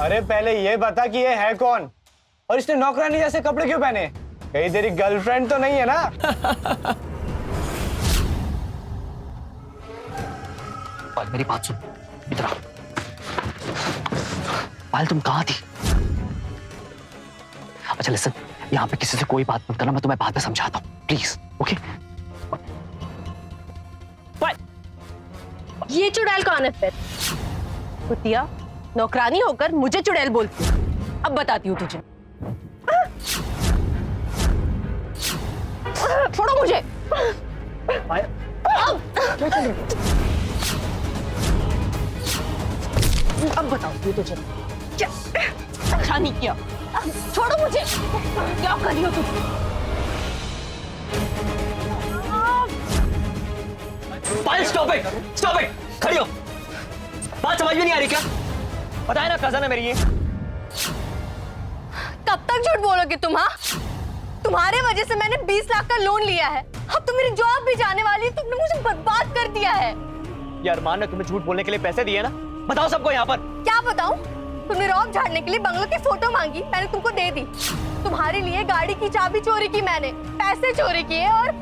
अरे पहले ये बता कि ये है कौन और इसने नौकरानी जैसे कपड़े क्यों पहने? कहीं तेरी गर्लफ्रेंड तो नहीं है ना? पायल मेरी बात सुन, इधर आ। पायल तुम कहाँ थी? अच्छा लिसन, यहाँ पे किसी से कोई बात मत करना, मैं तुम्हें बाद में समझाता हूँ, प्लीज, ओके? ये चुड़ैल कौन है फिर? कुतिया, नौकरानी होकर मुझे चुड़ैल बोलती है। अब बताती हूँ तुझे। छोड़ो मुझे। अब बताती हूँ तुझे। क्या अच्छा नहीं किया? छोड़ो मुझे। क्या कर रही हो तुम? पायल स्टॉप इट, स्टॉप इट, खड़ी हो। बात समझ में नहीं आ रही क्या? बताए ना कजन है मेरी ये। कब तक झूठ बोलोगे तुम? हाँ, तुम्हारे वजह से मैंने 20 लाख का लोन लिया है। अब तो मेरी जॉब भी जाने वाली है। तुमने मुझे बर्बाद कर दिया है। यार अरमान ने तुम्हें झूठ बोलने के लिए पैसे दिए ना? बताओ सबको यहाँ पर। क्या बताऊं? तुमने रौब झाड़ने के लिए बंगलों की फोटो मांगी, मैंने तुमको दे दी। तुम्हारे लिए गाड़ी की चाबी चोरी की मैंने, पैसे चोरी किए और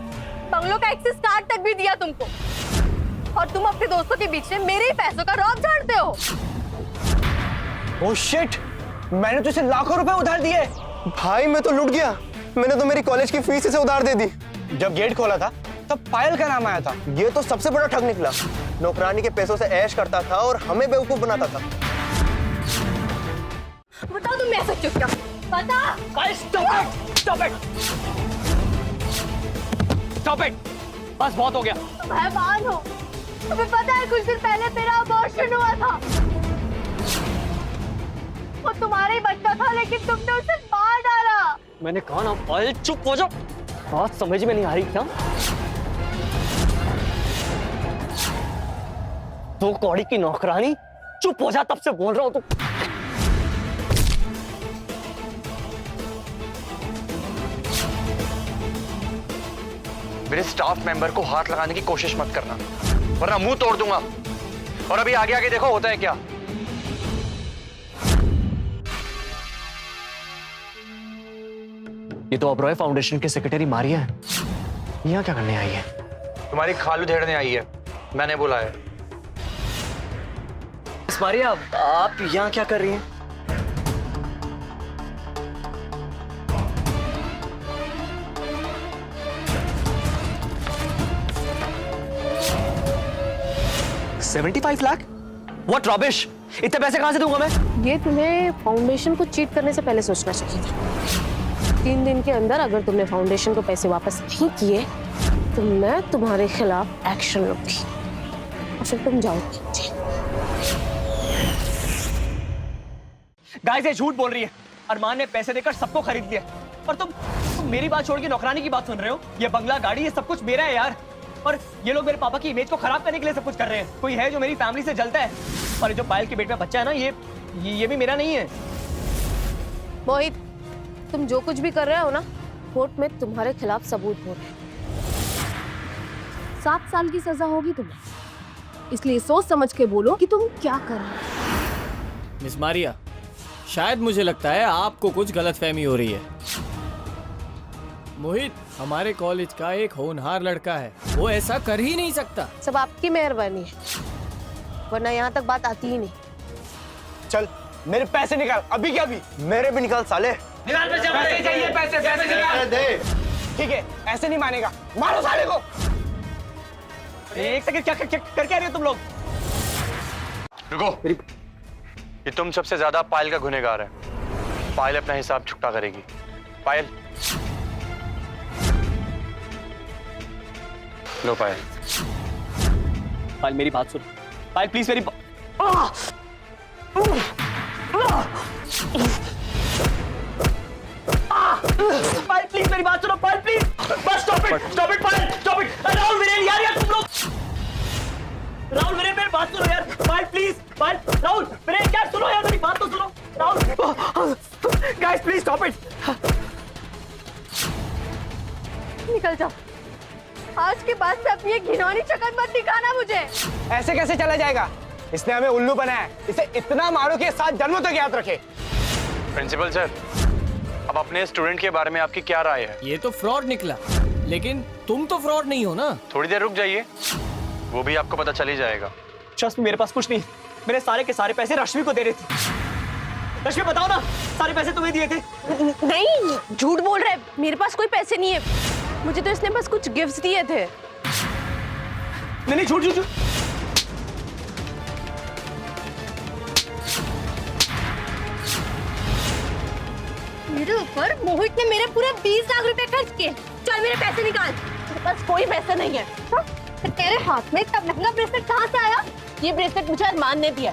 बंगलों का एक्सेस कार्ड तक भी दिया तुमको। और तुम अपने दोस्तों के बीच में मेरे ही पैसों का रौब झाड़ते हो। ओह शिट, मैंने तुझे लाखों रुपए उधार दिए। भाई मैं तो लूट गया, मैंने तो मेरी कॉलेज की फीस इसे उधार दे दी। जब गेट खोला था तब पायल का नाम आया था। ये तो सबसे बड़ा ठग निकला, नौकरानी के पैसों से ऐश करता था और हमें बेवकूफ बनाता था। बताओ तुम ऐसा क्यों किया? बता। Stop it, stop it, stop it, बस बहुत हो गया। तुम हैवान हो। तुम्हें पता है कुछ दिन पहले मेरा अबॉर्शन हुआ था। वो तुम्हारा ही बच्चा था, लेकिन तुमने उसे मार डाला। मैंने कहा ना पायल चुप हो जाओ। बात समझ में नहीं आ रही क्या? तो कौड़ी की नौकरानी, चुप हो जा, तब से बोल रहा हूं तू। मेरे स्टाफ मेंबर को हाथ लगाने की कोशिश मत करना, वरना मुंह तोड़ दूंगा। और अभी आगे आगे देखो होता है क्या। ये तो ओबरॉय फाउंडेशन के सेक्रेटरी मारिया है। यहाँ क्या करने आई है? तुम्हारी खालू धेड़ने आई है, मैंने बुलाया। मारिया, आप यहाँ क्या कर रही हैं? $75 लाख? What rubbish! इतने पैसे कहां से दूंगा मैं? ये तुम्हें फाउंडेशन को चीट करने से पहले सोचना चाहिए था। 3 दिन के अंदर अगर तुमने फाउंडेशन को पैसे वापस नहीं किए तो मैं तुम्हारे खिलाफ एक्शन लूंगी और फिर तुम जाओगी। गाइस ये झूठ बोल रही है। अरमान ने पैसे देकर सबको खरीद लिया और तुम मेरी बात छोड़ के नौकरानी की बात सुन रहे हो। ये बंगला, गाड़ी, ये सब कुछ मेरा है यार। और ये लोग मेरे पापा की इमेज को खराब करने के लिए सब कुछ कर रहे हैं। कोई है जो मेरी फैमिली से जलता है। और जो पायल के पेट में बच्चा है ना, ये भी मेरा नहीं है। मोहित, तुम जो कुछ भी कर रहे हो ना, कोर्ट में तुम्हारे खिलाफ सबूत हो रहे हैं। 7 साल की सजा होगी तुम्हें। इसलिए सोच समझ के बोलो कि तुम क्या कर रहे हो। मिस मारिया, शायद मुझे लगता है आपको कुछ गलतफहमी हो रही है। मोहित हमारे कॉलेज का एक होनहार लड़का है, वो ऐसा कर ही नहीं सकता। सब आपकी मेहरबानी है, वरना यहाँ तक बात आती ही नहीं। चल मेरे पैसे निकाल, अभी क्या अभी। मेरे भी निकाल साले। निकाल पैसे, पैसे चाहिए, पैसे निकाल। दे। ठीक है, ऐसे नहीं मानेगा, मारो साले को। एक सेकंड, क्या करके आ रहे हो तुम लोग? रुको, ये तुम सबसे ज्यादा पायल का गुनहगार है। पायल अपना हिसाब चुकता करेगी। पायल, लो पायल। पायल मेरी बात सुन, पायल प्लीज मेरी पायल प्लीज मेरी बात सुनो, पायल प्लीज, बस stop it Payal, stop it. Rahul Viren यार तुम लोग, राहुल वीरेन मेरी बात सुनो यार, पायल प्लीज, पायल, राहुल वीरेन क्या सुनो यार, मेरी बात तो सुनो Rahul, guys please stop it. निकल जाओ, आज के बाद से अपनी ये घिनौनी शक्ल मत दिखाना मुझे। ऐसे कैसे चला जाएगा? इसने हमें उल्लू बनाया है, इसे इतना मारो कि 7 जन्मों तक याद रखे। प्रिंसिपल सर, अब अपने स्टूडेंट के बारे में आपकी क्या राय है? ये तो फ्रॉड निकला, लेकिन तुम तो फ्रॉड नहीं हो ना। थोड़ी देर रुक जाइए, वो भी आपको पता चल ही जाएगा। ट्रस्ट मी, मेरे पास कुछ नहीं, मेरे सारे के सारे पैसे रश्मि को दे रहे थे। रश्मि बताओ ना, सारे पैसे तुम्हें दिए थे? नहीं, झूठ बोल रहा है, मेरे पास कोई पैसे नहीं है, मुझे तो इसने बस कुछ गिफ्ट्स दिए थे। नहीं झूठ झूठ। मेरे ऊपर मोहित ने मेरे पूरे 20 लाख रुपए खर्च किए। चल मेरे पैसे निकाल। मेरे पास कोई पैसे नहीं है। हाँ? तो तेरे हाथ में इतना महंगा ब्रेसलेट कहाँ से आया? ये ब्रेसलेट मुझे अरमान ने दिया।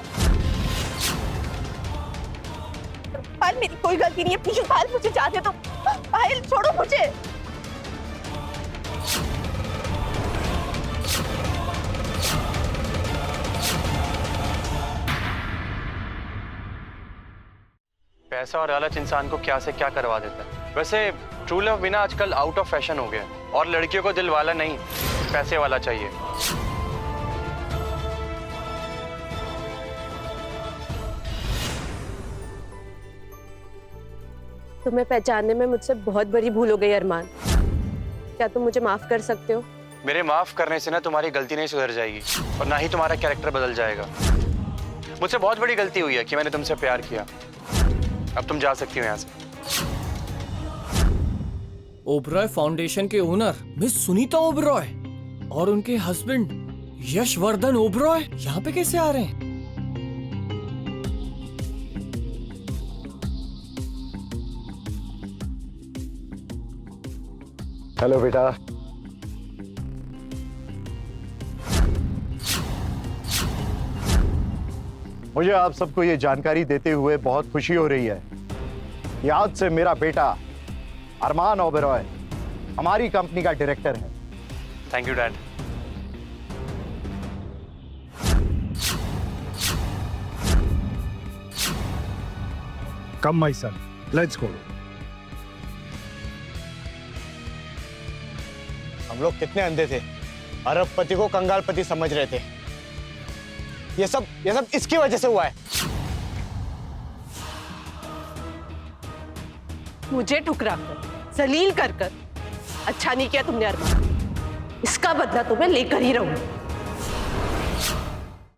पायल मेरी कोई गलती नहीं है, प्लीज पायल मुझे जाने दो। पायल छोड़ो मुझे। पैसा और लालच इंसान को क्या से क्या करवा देता है। वैसे ट्रू लव बिना आजकल आउट ऑफ फैशन हो गया, और लड़कियों को दिल वाला नहीं, पैसे वाला चाहिए। तुम्हें पहचानने में मुझसे बहुत बड़ी भूल हो गई अरमान। क्या तुम मुझे माफ कर सकते हो? मेरे माफ करने से ना तुम्हारी गलती नहीं सुधर जाएगी, और ना ही तुम्हारा कैरेक्टर बदल जाएगा। मुझसे बहुत बड़ी गलती हुई है कि मैंने तुमसे प्यार किया। अब तुम जा सकती हो यहाँ से। ओबरॉय फाउंडेशन के ओनर मिस सुनीता ओबरॉय और उनके हस्बैंड यशवर्धन ओबरॉय यहाँ पे कैसे आ रहे हैं? हेलो बेटा। मुझे आप सबको ये जानकारी देते हुए बहुत खुशी हो रही है कि आज से मेरा बेटा अरमान ओबरॉय हमारी कंपनी का डायरेक्टर है। Thank you dad. Come my son, let's go. हम लोग कितने अंधे थे, अरबपति को कंगालपति समझ रहे थे। ये सब इसकी वजह से हुआ है। मुझे ठुकरा कर, जलील कर अच्छा नहीं किया तुमने अरमान। इसका बदला तुम्हें लेकर ही रहूंगी।